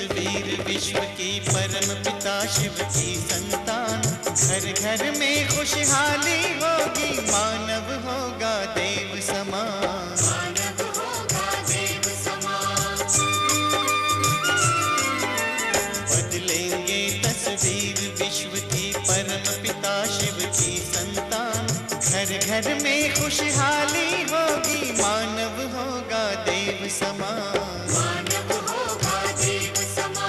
तस्वीर विश्व की परम पिता शिव की संतान। घर घर में खुशहाली होगी, मानव होगा देव समान। मानव होगा देव समान। बदलेंगे तस्वीर विश्व की परम पिता शिव की संतान। घर घर में खुशहाली होगी, मानव होगा देव समान। मानव होगा देव समान।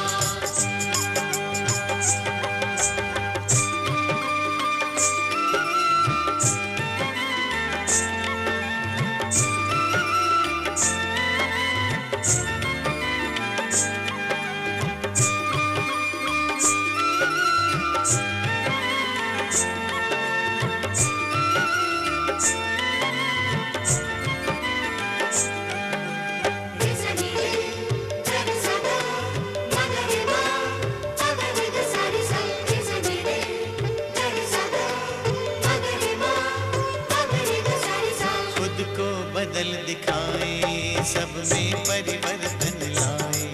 खुद को बदल दिखाए, सब में परिवर्तन लाए।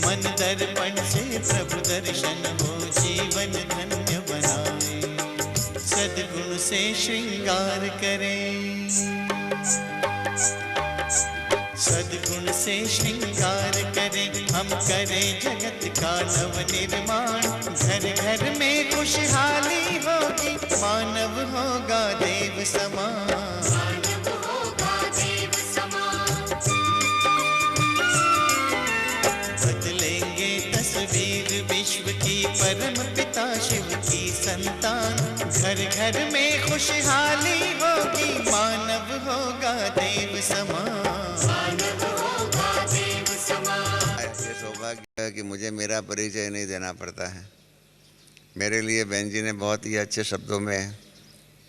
मन दर्पण से प्रभु दर्शन हो, जीवन धन्य बनाए। सद्गुण से श्रृंगार करें, सद्गुण से श्रृंगार करें। हम करें जगत का नव निर्माण। घर घर में खुशहाली होगी, मानव होगा देव समान। मानव होगा देव समान। बदलेंगे तस्वीर विश्व की परम पिता शिव की संतान। घर घर में खुशहाली होगी, मानव होगा देव समान। मानव होगा देव समान। ये सौभाग्य है कि मुझे मेरा परिचय नहीं देना पड़ता है। मेरे लिए बहन जी ने बहुत ही अच्छे शब्दों में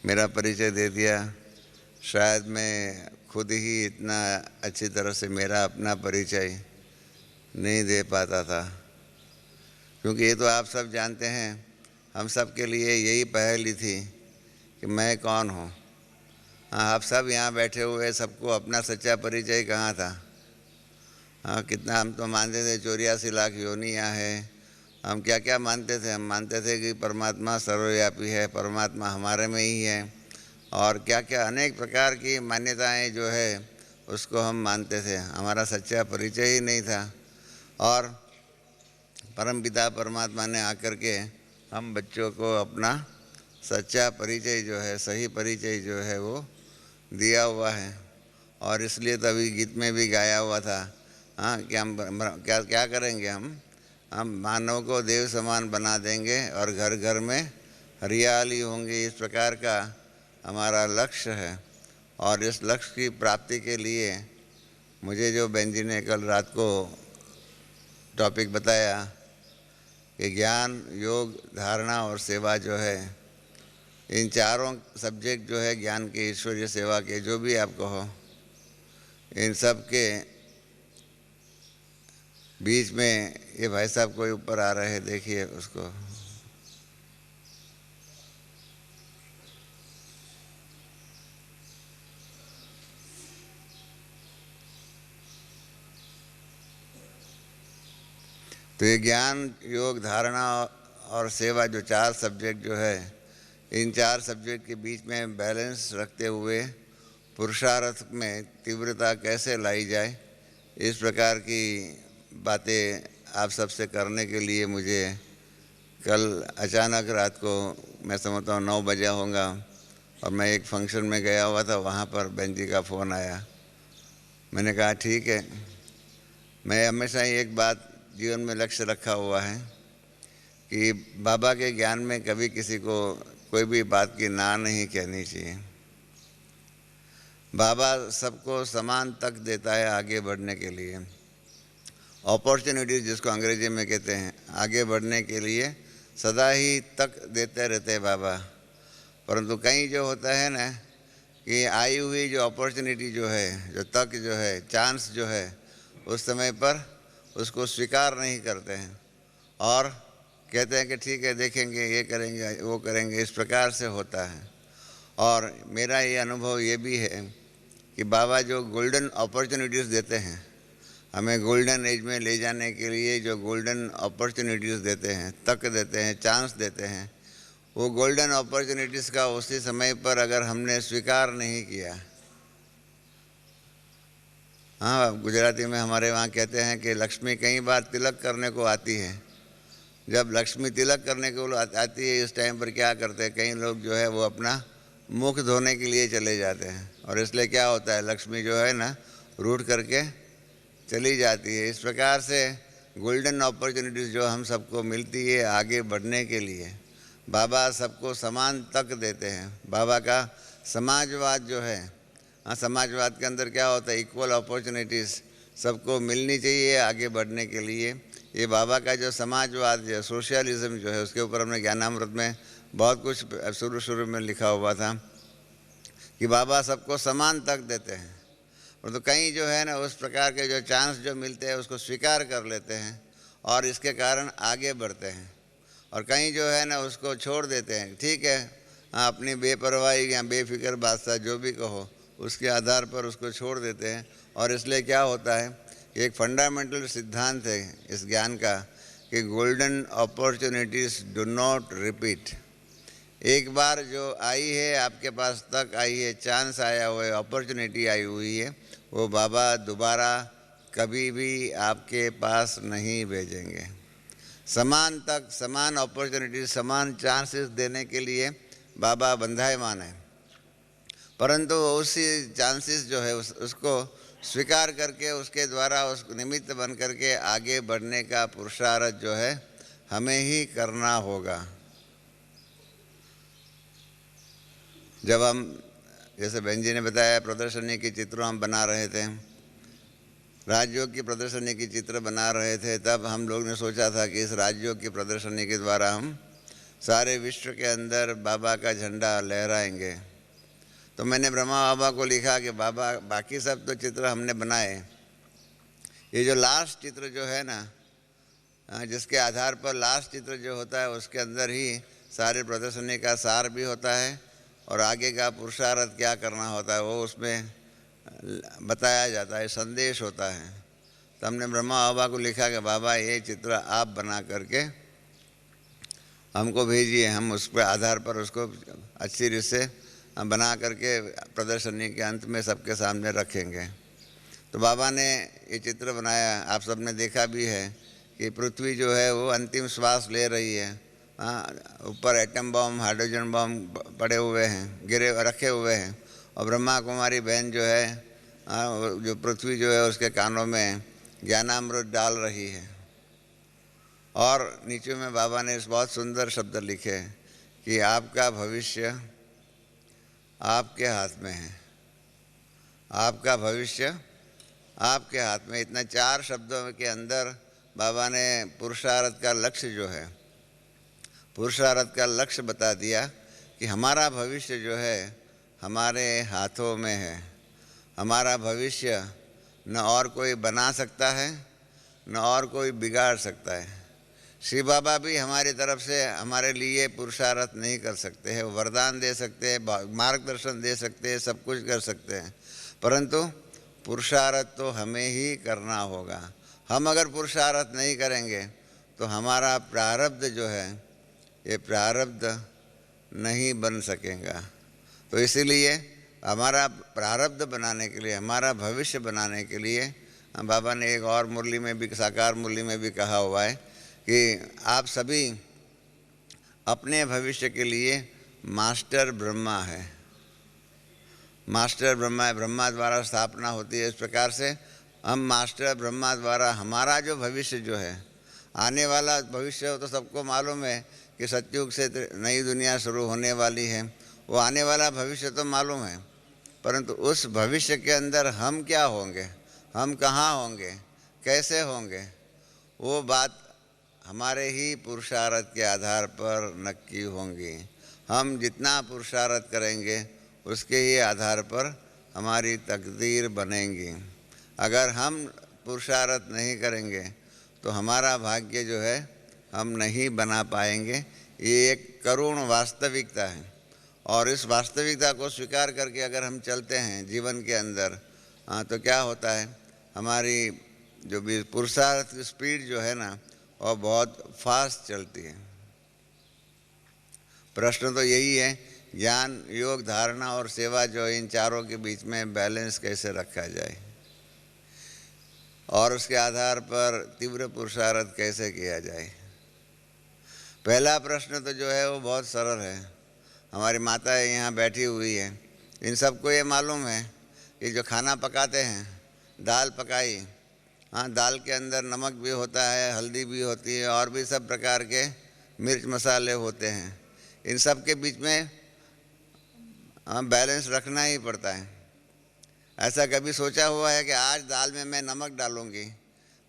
मेरा परिचय दे दिया। शायद मैं खुद ही इतना अच्छी तरह से मेरा अपना परिचय नहीं दे पाता था, क्योंकि ये तो आप सब जानते हैं, हम सब के लिए यही पहेली थी कि मैं कौन हूँ। हाँ, आप सब यहाँ बैठे हुए सबको अपना सच्चा परिचय कहाँ था। हाँ, कितना हम तो मानते थे 84 लाख योनियाँ हैं। हम क्या क्या मानते थे? हम मानते थे कि परमात्मा सर्वव्यापी है, परमात्मा हमारे में ही है, और क्या क्या अनेक प्रकार की मान्यताएं जो है उसको हम मानते थे। हमारा सच्चा परिचय ही नहीं था। और परमपिता परमात्मा ने आकर के हम बच्चों को अपना सच्चा परिचय जो है, सही परिचय जो है वो दिया हुआ है। और इसलिए तभी गीत में भी गाया हुआ था, हाँ, कि हम क्या क्या करेंगे, हम मानव को देव समान बना देंगे और घर घर में हरियाली होंगी। इस प्रकार का हमारा लक्ष्य है। और इस लक्ष्य की प्राप्ति के लिए मुझे जो बहन जी ने कल रात को टॉपिक बताया कि ज्ञान, योग, धारणा और सेवा जो है, इन चारों सब्जेक्ट जो है ज्ञान के, ईश्वरीय सेवा के, जो भी आप कहो, इन सब के बीच में ये भाई साहब कोई ऊपर आ रहे हैं, देखिए उसको। तो ये ज्ञान, योग, धारणा और सेवा जो चार सब्जेक्ट जो है, इन चार सब्जेक्ट के बीच में बैलेंस रखते हुए पुरुषार्थ में तीव्रता कैसे लाई जाए, इस प्रकार की बातें आप सबसे करने के लिए मुझे कल अचानक रात को, मैं समझता हूँ 9 बजे होगा, और मैं एक फंक्शन में गया हुआ था, वहाँ पर बहन जी का फ़ोन आया। मैंने कहा ठीक है। मैं हमेशा ही एक बात जीवन में लक्ष्य रखा हुआ है कि बाबा के ज्ञान में कभी किसी को कोई भी बात की ना नहीं कहनी चाहिए। बाबा सबको समान तक देता है आगे बढ़ने के लिए। अपॉर्चुनिटीज़ जिसको अंग्रेजी में कहते हैं, आगे बढ़ने के लिए सदा ही तक देते रहते हैं बाबा। परंतु कहीं जो होता है ना कि आई हुई जो अपॉर्चुनिटी जो है, जो तक जो है, चांस जो है, उस समय पर उसको स्वीकार नहीं करते हैं और कहते हैं कि ठीक है, देखेंगे, ये करेंगे, वो करेंगे। इस प्रकार से होता है। और मेरा ये अनुभव ये भी है कि बाबा जो गोल्डन अपॉर्चुनिटीज़ देते हैं, हमें गोल्डन एज में ले जाने के लिए जो गोल्डन अपॉर्चुनिटीज़ देते हैं, तक देते हैं, चांस देते हैं, वो गोल्डन अपॉर्चुनिटीज़ का उसी समय पर अगर हमने स्वीकार नहीं किया। हाँ, गुजराती में हमारे वहाँ कहते हैं कि लक्ष्मी कई बार तिलक करने को आती है। जब लक्ष्मी तिलक करने को आती है, इस टाइम पर क्या करते हैं, कई लोग जो है वो अपना मुख धोने के लिए चले जाते हैं, और इसलिए क्या होता है, लक्ष्मी जो है ना रूठ करके चली जाती है। इस प्रकार से गोल्डन अपॉर्चुनिटीज़ जो हम सबको मिलती है आगे बढ़ने के लिए, बाबा सबको समान तक देते हैं। बाबा का समाजवाद जो है, हाँ, समाजवाद के अंदर क्या होता है, इक्वल अपॉर्चुनिटीज़ सबको मिलनी चाहिए आगे बढ़ने के लिए। ये बाबा का जो समाजवाद जो सोशलिज्म जो है, उसके ऊपर हमने ज्ञानामृत में बहुत कुछ शुरू में लिखा हुआ था कि बाबा सबको समान तक देते हैं। और तो कई जो है ना उस प्रकार के जो चांस जो मिलते हैं उसको स्वीकार कर लेते हैं और इसके कारण आगे बढ़ते हैं, और कहीं जो है ना उसको छोड़ देते हैं। ठीक है, हाँ, अपनी बेपरवाही या बेफिक्र बादशाह जो भी कहो, उसके आधार पर उसको छोड़ देते हैं। और इसलिए क्या होता है कि एक फंडामेंटल सिद्धांत है इस ज्ञान का कि golden opportunities do not repeat. एक बार जो आई है आपके पास, तक आई है, चांस आया हुआ है, अपॉर्चुनिटी आई हुई है, वो बाबा दोबारा कभी भी आपके पास नहीं भेजेंगे। समान तक, समान अपॉर्चुनिटी, समान चांसेस देने के लिए बाबा बंधायमान है, परंतु उसी चांसेस जो है उसको स्वीकार करके उसके द्वारा उस निमित्त बन करके आगे बढ़ने का पुरुषार्थ जो है हमें ही करना होगा। जब हम, जैसे बहन जी ने बताया, प्रदर्शनी के चित्र हम बना रहे थे, राजयोग की प्रदर्शनी की चित्र बना रहे थे, तब हम लोग ने सोचा था कि इस राजयोग की प्रदर्शनी के द्वारा हम सारे विश्व के अंदर बाबा का झंडा लहराएंगे। तो मैंने ब्रह्मा बाबा को लिखा कि बाबा, बाकी सब तो चित्र हमने बनाए, ये जो लास्ट चित्र जो है ना, जिसके आधार पर लास्ट चित्र जो होता है उसके अंदर ही सारे प्रदर्शनी का सार भी होता है और आगे का पुरुषार्थ क्या करना होता है वो उसमें बताया जाता है, संदेश होता है। तो हमने ब्रह्मा बाबा को लिखा कि बाबा ये चित्र आप बना करके हमको भेजिए, हम उस पर आधार पर उसको अच्छी रीत से बना करके प्रदर्शनी के अंत में सबके सामने रखेंगे। तो बाबा ने ये चित्र बनाया, आप सबने देखा भी है कि पृथ्वी जो है वो अंतिम श्वास ले रही है। ऊपर एटम बम, हाइड्रोजन बम पड़े हुए हैं, रखे हुए हैं, और ब्रह्मा कुमारी बहन जो है, जो पृथ्वी जो है उसके कानों में ज्ञानामृत डाल रही है। और नीचे में बाबा ने इस बहुत सुंदर शब्द लिखे कि आपका भविष्य आपके हाथ में है, आपका भविष्य आपके हाथ में। इतना 4 शब्दों के अंदर बाबा ने पुरुषार्थ का लक्ष्य जो है, पुरुषार्थ का लक्ष्य बता दिया कि हमारा भविष्य जो है हमारे हाथों में है। हमारा भविष्य न और कोई बना सकता है न और कोई बिगाड़ सकता है। श्री बाबा भी हमारी तरफ से हमारे लिए पुरुषार्थ नहीं कर सकते हैं, वो वरदान दे सकते हैं, मार्गदर्शन दे सकते हैं, सब कुछ कर सकते हैं, परंतु पुरुषार्थ तो हमें ही करना होगा। हम अगर पुरुषार्थ नहीं करेंगे तो हमारा प्रारब्ध जो है ये प्रारब्ध नहीं बन सकेगा। तो इसीलिए हमारा प्रारब्ध बनाने के लिए, हमारा भविष्य बनाने के लिए बाबा ने एक और मुरली में भी, साकार मुरली में भी कहा हुआ है कि आप सभी अपने भविष्य के लिए मास्टर ब्रह्मा है। मास्टर ब्रह्मा है, ब्रह्मा द्वारा स्थापना होती है। इस प्रकार से हम मास्टर ब्रह्मा द्वारा हमारा जो भविष्य जो है, आने वाला भविष्य हो तो सबको मालूम है कि सतयुग से नई दुनिया शुरू होने वाली है, वो आने वाला भविष्य तो मालूम है, परंतु उस भविष्य के अंदर हम क्या होंगे, हम कहाँ होंगे, कैसे होंगे, वो बात हमारे ही पुरुषार्थ के आधार पर नक्की होंगी। हम जितना पुरुषार्थ करेंगे उसके ही आधार पर हमारी तकदीर बनेंगी। अगर हम पुरुषार्थ नहीं करेंगे तो हमारा भाग्य जो है हम नहीं बना पाएंगे। ये एक करुण वास्तविकता है, और इस वास्तविकता को स्वीकार करके अगर हम चलते हैं जीवन के अंदर, तो क्या होता है, हमारी जो भी पुरुषार्थ की स्पीड जो है ना वो बहुत फास्ट चलती है। प्रश्न तो यही है, ज्ञान, योग, धारणा और सेवा जो इन चारों के बीच में बैलेंस कैसे रखा जाए और उसके आधार पर तीव्र पुरुषार्थ कैसे किया जाए। पहला प्रश्न तो जो है वो बहुत सरल है। हमारी माता यहाँ बैठी हुई है, इन सबको ये मालूम है कि जो खाना पकाते हैं, दाल पकाई, हाँ, दाल के अंदर नमक भी होता है, हल्दी भी होती है और भी सब प्रकार के मिर्च मसाले होते हैं। इन सब के बीच में बैलेंस रखना ही पड़ता है। ऐसा कभी सोचा हुआ है कि आज दाल में मैं नमक डालूंगी,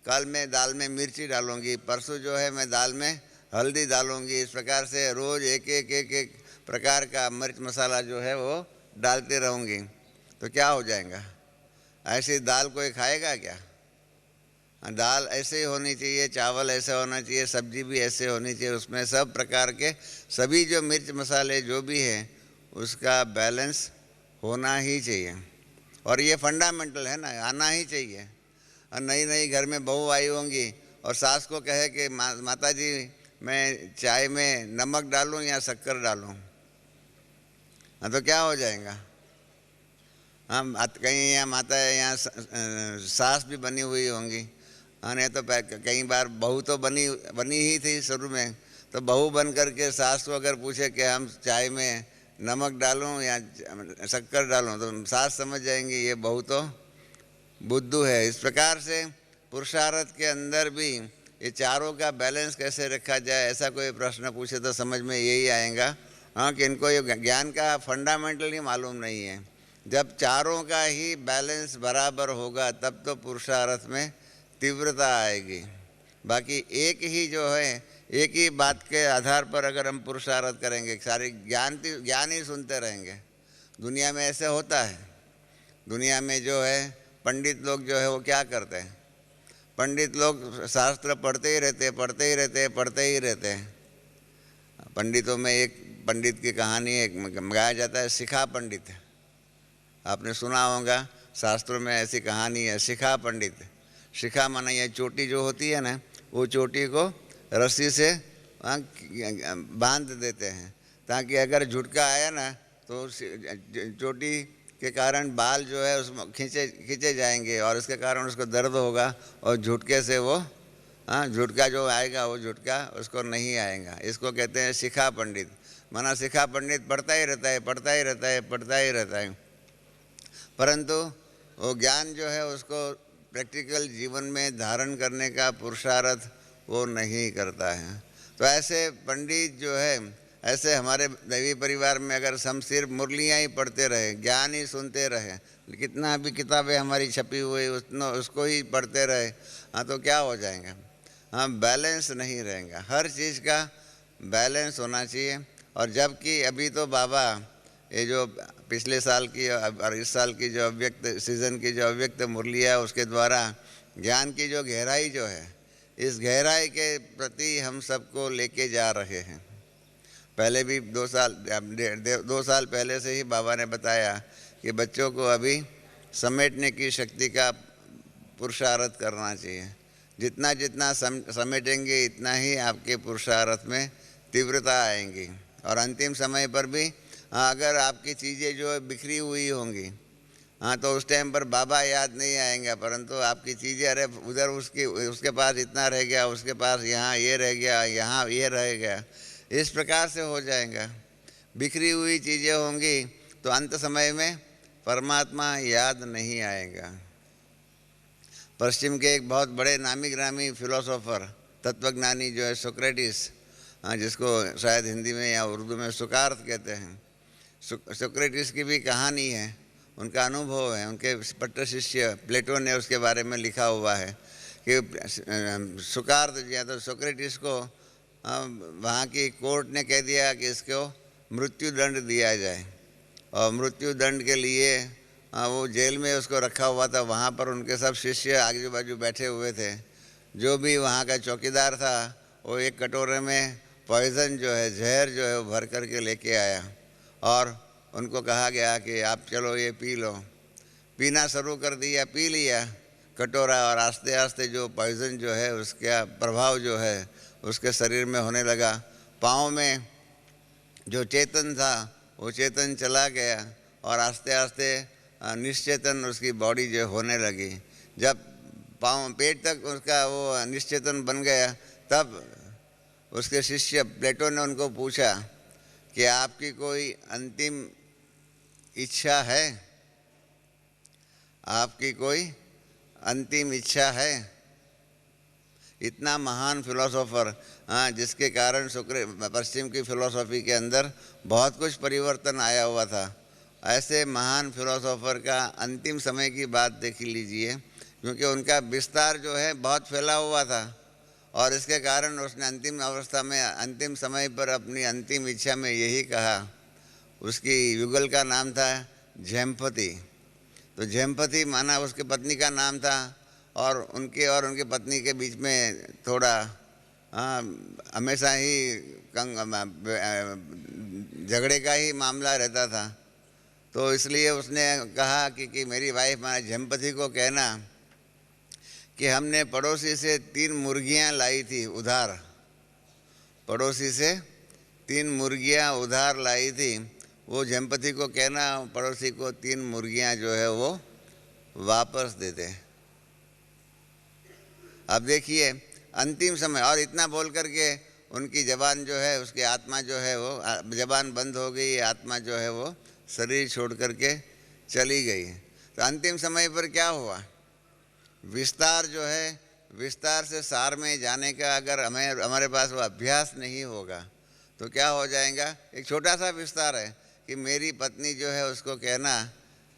कल मैं दाल में मिर्ची डालूंगी, परसों जो है मैं दाल में हल्दी डालूंगी, इस प्रकार से रोज़ एक एक प्रकार का मिर्च मसाला जो है वो डालते रहूँगी तो क्या हो जाएगा? ऐसी दाल कोई खाएगा क्या? दाल ऐसे ही होनी चाहिए, चावल ऐसे होना चाहिए, सब्जी भी ऐसे होनी चाहिए, उसमें सब प्रकार के सभी जो मिर्च मसाले जो भी है उसका बैलेंस होना ही चाहिए। और ये फंडामेंटल है ना, आना ही चाहिए। और नई नई घर में बहू आई होंगी और सास को कहे कि माता जी मैं चाय में नमक डालूं या शक्कर डालूं, हाँ तो क्या हो जाएगा? हम कहीं यहाँ माता यहाँ सास भी बनी हुई होंगी, हाँ, नहीं तो कई बार बहू तो बनी ही थी शुरू में, तो बहू बन करके सास को अगर पूछे कि हम चाय में नमक डालूं या शक्कर डालूं तो सास समझ जाएंगी ये बहू तो बुद्धू है। इस प्रकार से पुरुषार्थ के अंदर भी ये चारों का बैलेंस कैसे रखा जाए, ऐसा कोई प्रश्न पूछे तो समझ में यही आएगा, हाँ, कि इनको ये ज्ञान का फंडामेंटल ही मालूम नहीं है। जब चारों का ही बैलेंस बराबर होगा तब तो पुरुषार्थ में तीव्रता आएगी। बाकी एक ही जो है, एक ही बात के आधार पर अगर हम पुरुषार्थ करेंगे, सारी ज्ञान ही सुनते रहेंगे। दुनिया में ऐसे होता है। दुनिया में जो है पंडित लोग जो है वो क्या करते हैं? पंडित लोग शास्त्र पढ़ते ही रहते हैं। पंडितों में एक पंडित की कहानी एक गाया जाता है, शिखा पंडित। आपने सुना होगा, शास्त्रों में ऐसी कहानी है, शिखा पंडित। शिखा माना ये चोटी जो होती है ना, वो चोटी को रस्सी से बांध देते हैं ताकि अगर झुटका आया ना तो चोटी के कारण बाल जो है उसमें खींचे जाएंगे और इसके कारण उसको दर्द होगा और झुटके से वो, हाँ, झुटका जो आएगा वो झुटका उसको नहीं आएगा। इसको कहते हैं शिखा पंडित। माना शिखा पंडित पढ़ता ही रहता है, परंतु वो ज्ञान जो है उसको प्रैक्टिकल जीवन में धारण करने का पुरुषार्थ वो नहीं करता है। तो ऐसे पंडित जो है, ऐसे हमारे दैवी परिवार में अगर हम सिर्फ मुरलियाँ ही पढ़ते रहे, ज्ञान ही सुनते रहे, कितना भी किताबें हमारी छपी हुई उसको ही पढ़ते रहे, हाँ, तो क्या हो जाएगा? हाँ, बैलेंस नहीं रहेगा। हर चीज़ का बैलेंस होना चाहिए। और जबकि अभी तो बाबा ये जो पिछले साल की और इस साल की जो अव्यक्त सीज़न की जो अव्यक्त मुरली है उसके द्वारा ज्ञान की जो गहराई जो है, इस गहराई के प्रति हम सबको लेके जा रहे हैं। पहले भी 2 साल पहले से ही बाबा ने बताया कि बच्चों को अभी समेटने की शक्ति का पुरुषार्थ करना चाहिए। जितना जितना समेटेंगे इतना ही आपके पुरुषार्थ में तीव्रता आएंगी। और अंतिम समय पर भी अगर आपकी चीज़ें जो बिखरी हुई होंगी, हाँ, तो उस टाइम पर बाबा याद नहीं आएंगे, परंतु आपकी चीज़ें, अरे उधर उसके पास इतना रह गया, उसके पास यहाँ ये रह गया, यहाँ ये रह गया, इस प्रकार से हो जाएगा। बिखरी हुई चीज़ें होंगी तो अंत समय में परमात्मा याद नहीं आएगा। पश्चिम के एक बहुत बड़े नामी ग्रामी फिलोसोफर, तत्वज्ञानी जो है सोक्रेटिस, हाँ, जिसको शायद हिंदी में या उर्दू में सुकार्त कहते हैं, सोक्रेटिस की भी कहानी है, उनका अनुभव है। उनके पट्ट शिष्य प्लेटो ने उसके बारे में लिखा हुआ है कि सुकार्त या तो सोक्रेटिस को वहाँ की कोर्ट ने कह दिया कि इसको मृत्यु दंड दिया जाए, और मृत्यु दंड के लिए वो जेल में उसको रखा हुआ था। वहाँ पर उनके सब शिष्य आजू बाजू बैठे हुए थे। जो भी वहाँ का चौकीदार था वो एक कटोरे में पॉइज़न जो है, जहर जो है वो भर करके लेके आया और उनको कहा गया कि आप चलो ये पी लो। पीना शुरू कर दिया, पी लिया, कटोरा और आस्ते आस्ते जो पॉइजन जो है उसका प्रभाव जो है उसके शरीर में होने लगा। पाँव में जो चेतन था वो चेतन चला गया और आस्ते आस्ते निश्चेतन उसकी बॉडी जो होने लगी। जब पाँव पेट तक उसका वो निश्चेतन बन गया तब उसके शिष्य प्लेटो ने उनको पूछा कि आपकी कोई अंतिम इच्छा है, आपकी कोई अंतिम इच्छा है। इतना महान फिलोसोफर, हाँ, जिसके कारण पश्चिम की फिलोसॉफी के अंदर बहुत कुछ परिवर्तन आया हुआ था, ऐसे महान फिलोसोफर का अंतिम समय की बात देख लीजिए, क्योंकि उनका विस्तार जो है बहुत फैला हुआ था और इसके कारण उसने अंतिम अवस्था में अंतिम समय पर अपनी अंतिम इच्छा में यही कहा। उसकी युगल का नाम था झेम्पति। तो झेम्पति माना उसके पत्नी का नाम था और उनके पत्नी के बीच में थोड़ा हमेशा ही झगड़े का ही मामला रहता था। तो इसलिए उसने कहा कि मेरी वाइफ माना झेम्पति को कहना कि हमने पड़ोसी से 3 मुर्गियां लाई थी उधार, पड़ोसी से 3 मुर्गियां उधार लाई थी। वो झेम्पति को कहना पड़ोसी को 3 मुर्गियां जो है वो वापस दे दे। अब देखिए अंतिम समय, और इतना बोल करके उनकी जबान जो है, उसकी आत्मा जो है वो जबान बंद हो गई, आत्मा जो है वो शरीर छोड़ करके चली गई। तो अंतिम समय पर क्या हुआ, विस्तार जो है, विस्तार से सार में जाने का अगर हमारे पास वो अभ्यास नहीं होगा तो क्या हो जाएगा। एक छोटा सा विस्तार है कि मेरी पत्नी जो है उसको कहना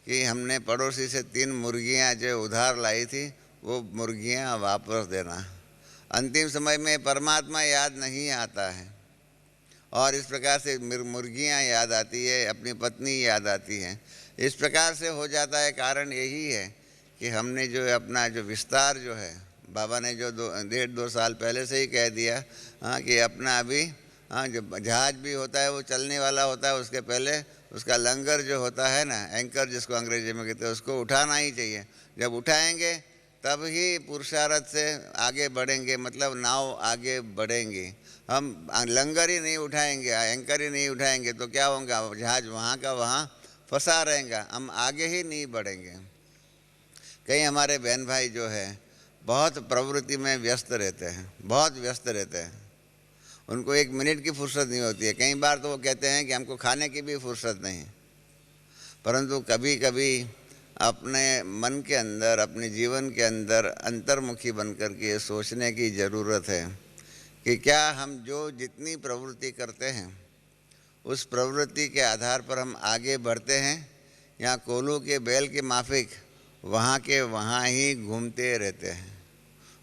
कि हमने पड़ोसी से 3 मुर्गियां जो उधार लाई थी वो मुर्गियां वापस देना। अंतिम समय में परमात्मा याद नहीं आता है और इस प्रकार से मुर्गियां याद आती है, अपनी पत्नी याद आती है। इस प्रकार से हो जाता है। कारण यही है कि हमने जो अपना जो विस्तार जो है, बाबा ने जो 1.5-2 साल पहले से ही कह दिया, हाँ, कि अपना अभी, हाँ, जो जहाज भी होता है वो चलने वाला होता है, उसके पहले उसका लंगर जो होता है ना, एंकर जिसको अंग्रेजी में कहते हैं, उसको उठाना ही चाहिए। जब उठाएंगे तब ही पुरुषार्थ से आगे बढ़ेंगे, मतलब नाव आगे बढ़ेंगी। हम लंगर ही नहीं उठाएंगे, एंकर ही नहीं उठाएंगे तो क्या होगा, जहाज वहाँ का वहाँ फंसा रहेगा, हम आगे ही नहीं बढ़ेंगे। कई हमारे बहन भाई जो है बहुत प्रवृत्ति में व्यस्त रहते हैं, बहुत व्यस्त रहते हैं, उनको 1 मिनट की फुर्सत नहीं होती है। कई बार तो वो कहते हैं कि हमको खाने की भी फुर्सत नहीं। परंतु कभी कभी अपने मन के अंदर, अपने जीवन के अंदर अंतर्मुखी बन कर के सोचने की ज़रूरत है कि क्या हम जो जितनी प्रवृत्ति करते हैं उस प्रवृत्ति के आधार पर हम आगे बढ़ते हैं या कोल्हू के बैल के माफिक वहाँ के वहाँ ही घूमते रहते हैं।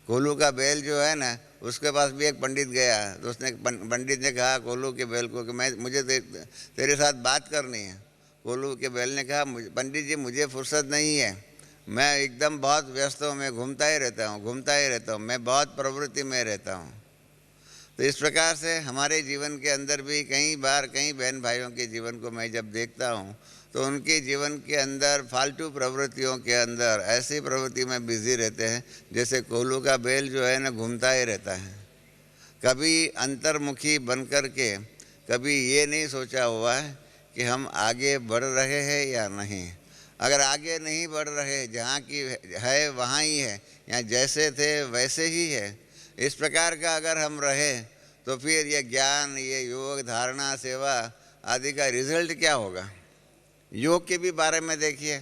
कोल्हू का बैल जो है ना, उसके पास भी एक पंडित गया तो उसने पंडित ने कहा कोल्हू के बैल को कि मुझे तेरे साथ बात करनी है। कोल्हू के बैल ने कहा पंडित जी मुझे फुर्सत नहीं है, मैं एकदम बहुत व्यस्त हूँ, मैं घूमता ही रहता हूँ, मैं बहुत प्रवृत्ति में रहता हूँ। तो इस प्रकार से हमारे जीवन के अंदर भी कई बार कई बहन भाइयों के जीवन को मैं जब देखता हूँ तो उनके जीवन के अंदर फालतू प्रवृत्तियों के अंदर ऐसी प्रवृत्ति में बिजी रहते हैं जैसे कोल्हू का बैल जो है ना घूमता ही रहता है। कभी अंतर्मुखी बन कर के कभी ये नहीं सोचा हुआ है कि हम आगे बढ़ रहे हैं या नहीं। अगर आगे नहीं बढ़ रहे, जहाँ की है वहाँ ही है, या जैसे थे वैसे ही है, इस प्रकार का अगर हम रहे तो फिर ये ज्ञान, ये योग, धारणा, सेवा आदि का रिजल्ट क्या होगा। योग के भी बारे में देखिए,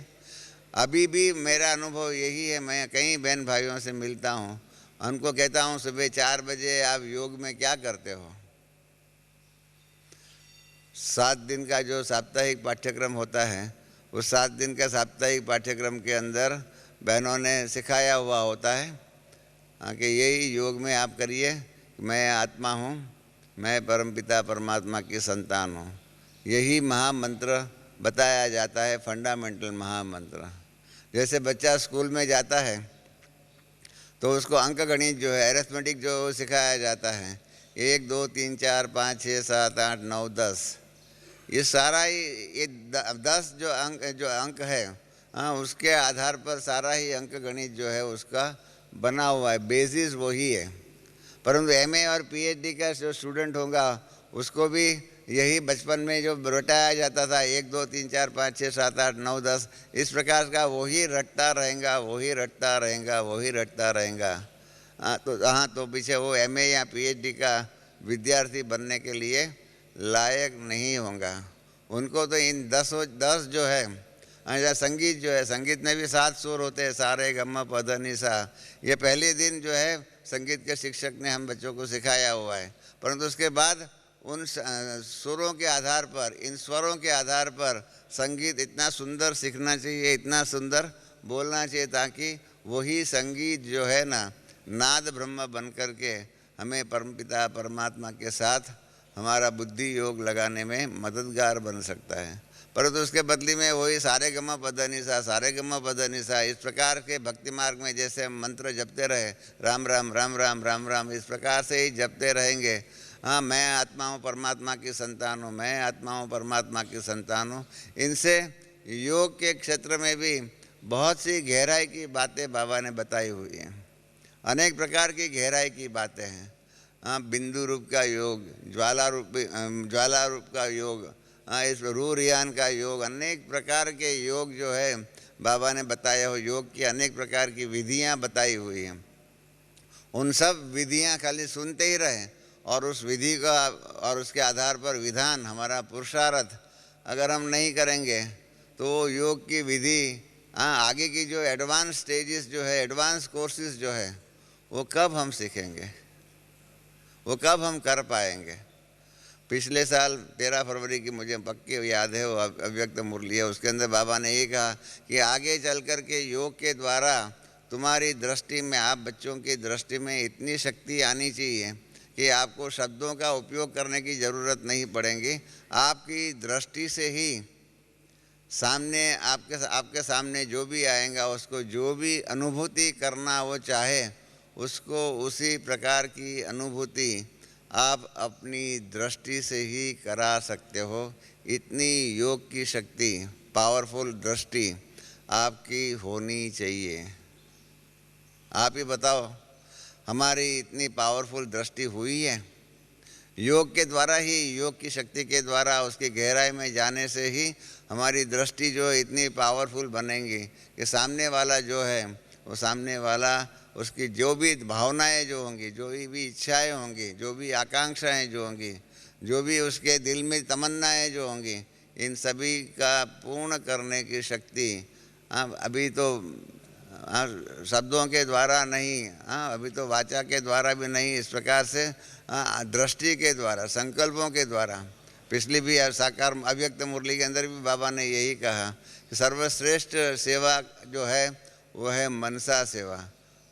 अभी भी मेरा अनुभव यही है। मैं कई बहन भाइयों से मिलता हूँ, उनको कहता हूँ सुबह 4 बजे आप योग में क्या करते हो। 7 दिन का जो साप्ताहिक पाठ्यक्रम होता है, उस 7 दिन का साप्ताहिक पाठ्यक्रम के अंदर बहनों ने सिखाया हुआ होता है कि यही योग में आप करिए, मैं आत्मा हूँ, मैं परमपिता परमात्मा की संतान हूँ। यही महामंत्र बताया जाता है, फंडामेंटल महामंत्र। जैसे बच्चा स्कूल में जाता है तो उसको अंक गणित जो है, अरिथमेटिक जो सिखाया जाता है, 1 2 3 4 5 6 7 8 9 10, ये सारा ही ये 10 जो अंक है हाँ, उसके आधार पर सारा ही अंक गणित जो है उसका बना हुआ है, बेसिस वही है। परंतु एमए और पीएचडी का जो स्टूडेंट होगा उसको भी यही बचपन में जो रटाया जाता था 1 2 3 4 5 6 7 8 9 10 इस प्रकार का वही रटता रहेगा, वही रटता रहेगा, वही रटता रहेगा। हाँ, तो पीछे वो एमए या पीएचडी का विद्यार्थी बनने के लिए लायक नहीं होगा। उनको तो इन 10 जो है, अच्छा संगीत जो है, संगीत में भी 7 सुर होते हैं, सा रे ग म प ध नि सा। ये पहले दिन जो है संगीत के शिक्षक ने हम बच्चों को सिखाया हुआ है, परंतु उसके बाद उन सुरों के आधार पर, इन स्वरों के आधार पर संगीत इतना सुंदर सीखना चाहिए, इतना सुंदर बोलना चाहिए, ताकि वही संगीत जो है ना नाद ब्रह्म बन कर के हमें परमपिता परमात्मा के साथ हमारा बुद्धि योग लगाने में मददगार बन सकता है। परंतु उसके बदले में वही सारे गमा पदनिसा, सारे गमा पदनिसा, इस प्रकार के भक्ति मार्ग में जैसे हम मंत्र जपते रहे, राम राम राम राम राम राम, इस प्रकार से ही जपते रहेंगे। हाँ, मैं आत्मा हूँ, परमात्मा की संतान हूँ, मैं आत्मा हूँ, परमात्मा की संतान हूँ। इनसे योग के क्षेत्र में भी बहुत सी गहराई की बातें बाबा ने बताई हुई हैं, अनेक प्रकार की गहराई की बातें हैं। हाँ, बिंदु रूप का योग, ज्वाला रूप का योग, हाँ, इस रूरियान का योग, अनेक प्रकार के योग जो है बाबा ने बताया हो, योग की अनेक प्रकार की विधियाँ बताई हुई हैं। उन सब विधियाँ खाली सुनते ही रहें और उस विधि का और उसके आधार पर विधान, हमारा पुरुषार्थ अगर हम नहीं करेंगे तो योग की विधि, हाँ, आगे की जो एडवांस स्टेजेस जो है, एडवांस कोर्सेज जो है, वो कब हम सीखेंगे, वो कब हम कर पाएंगे। पिछले साल 13 फरवरी की मुझे पक्की याद है, वो अव्यक्त मुरली है, उसके अंदर बाबा ने ये कहा कि आगे चल कर के योग के द्वारा तुम्हारी दृष्टि में, आप बच्चों की दृष्टि में इतनी शक्ति आनी चाहिए कि आपको शब्दों का उपयोग करने की ज़रूरत नहीं पड़ेगी। आपकी दृष्टि से ही सामने आपके सामने जो भी आएगा उसको जो भी अनुभूति करना वो चाहे, उसको उसी प्रकार की अनुभूति आप अपनी दृष्टि से ही करा सकते हो। इतनी योग की शक्ति, पावरफुल दृष्टि आपकी होनी चाहिए। आप ही बताओ, हमारी इतनी पावरफुल दृष्टि हुई है? योग के द्वारा ही, योग की शक्ति के द्वारा, उसकी गहराई में जाने से ही हमारी दृष्टि जो इतनी पावरफुल बनेंगी कि सामने वाला जो है, वो सामने वाला, उसकी जो भी भावनाएं जो होंगी, जो भी इच्छाएं होंगी, जो भी आकांक्षाएं जो होंगी, जो भी उसके दिल में तमन्नाएं जो होंगी, इन सभी का पूर्ण करने की शक्ति अभी तो शब्दों के द्वारा नहीं, अभी तो वाचा के द्वारा भी नहीं, इस प्रकार से दृष्टि के द्वारा, संकल्पों के द्वारा। पिछली भी साकार अव्यक्त मुरली के अंदर भी बाबा ने यही कहा कि सर्वश्रेष्ठ सेवा जो है वो है मनसा सेवा।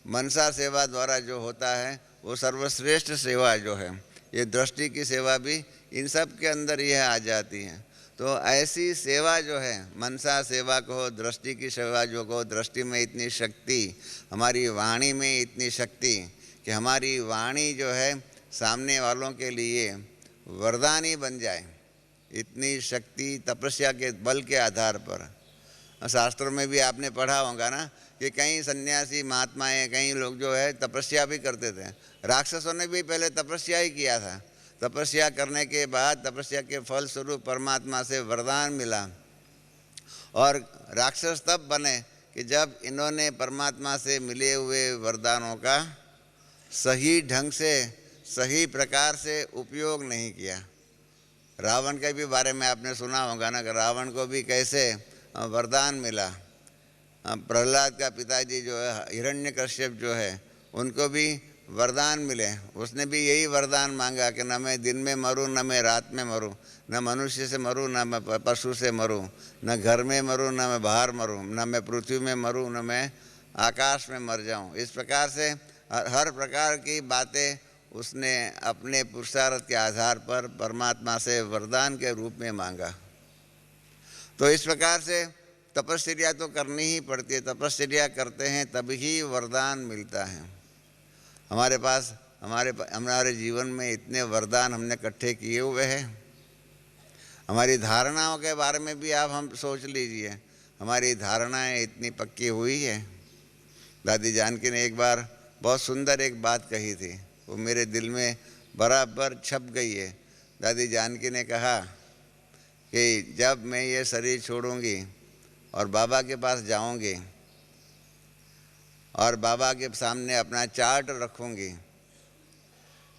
मनसा सेवा द्वारा जो होता है वो सर्वश्रेष्ठ सेवा जो है, ये दृष्टि की सेवा भी इन सब के अंदर यह आ जाती है। तो ऐसी सेवा जो है, मनसा सेवा कहो, दृष्टि की सेवा जो कहो, दृष्टि में इतनी शक्ति, हमारी वाणी में इतनी शक्ति कि हमारी वाणी जो है सामने वालों के लिए वरदान ही बन जाए, इतनी शक्ति तपस्या के बल के आधार पर। शास्त्रों में भी आपने पढ़ा होगा ना कि कई सन्यासी महात्माएं, कई लोग जो है तपस्या भी करते थे। राक्षसों ने भी पहले तपस्या ही किया था, तपस्या करने के बाद तपस्या के फल स्वरूप परमात्मा से वरदान मिला, और राक्षस तब बने कि जब इन्होंने परमात्मा से मिले हुए वरदानों का सही ढंग से, सही प्रकार से उपयोग नहीं किया। रावण के भी बारे में आपने सुना होगा ना कि रावण को भी कैसे वरदान मिला। प्रहलाद का पिताजी जो है हिरण्यकश्यप जो है, उनको भी वरदान मिले। उसने भी यही वरदान मांगा कि न मैं दिन में मरूं, न मैं रात में मरूं, न मनुष्य से मरूं, न मैं पशु से मरूं, न घर में मरूं, न मैं बाहर मरूं, न मैं पृथ्वी में मरूं, न मैं आकाश में मर जाऊं। इस प्रकार से हर प्रकार की बातें उसने अपने पुरुषार्थ के आधार पर परमात्मा से वरदान के रूप में मांगा। तो इस प्रकार से तपस्या तो करनी ही पड़ती है, तपस्या करते हैं तभी वरदान मिलता है। हमारे पास हमारे जीवन में इतने वरदान हमने इकट्ठे किए हुए हैं। हमारी धारणाओं के बारे में भी आप हम सोच लीजिए, हमारी धारणाएं इतनी पक्की हुई है। दादी जानकी ने एक बार बहुत सुंदर एक बात कही थी, वो मेरे दिल में बराबर छप गई है। दादी जानकी ने कहा कि जब मैं ये शरीर छोड़ूंगी और बाबा के पास जाऊंगी और बाबा के सामने अपना चार्ट रखूंगी,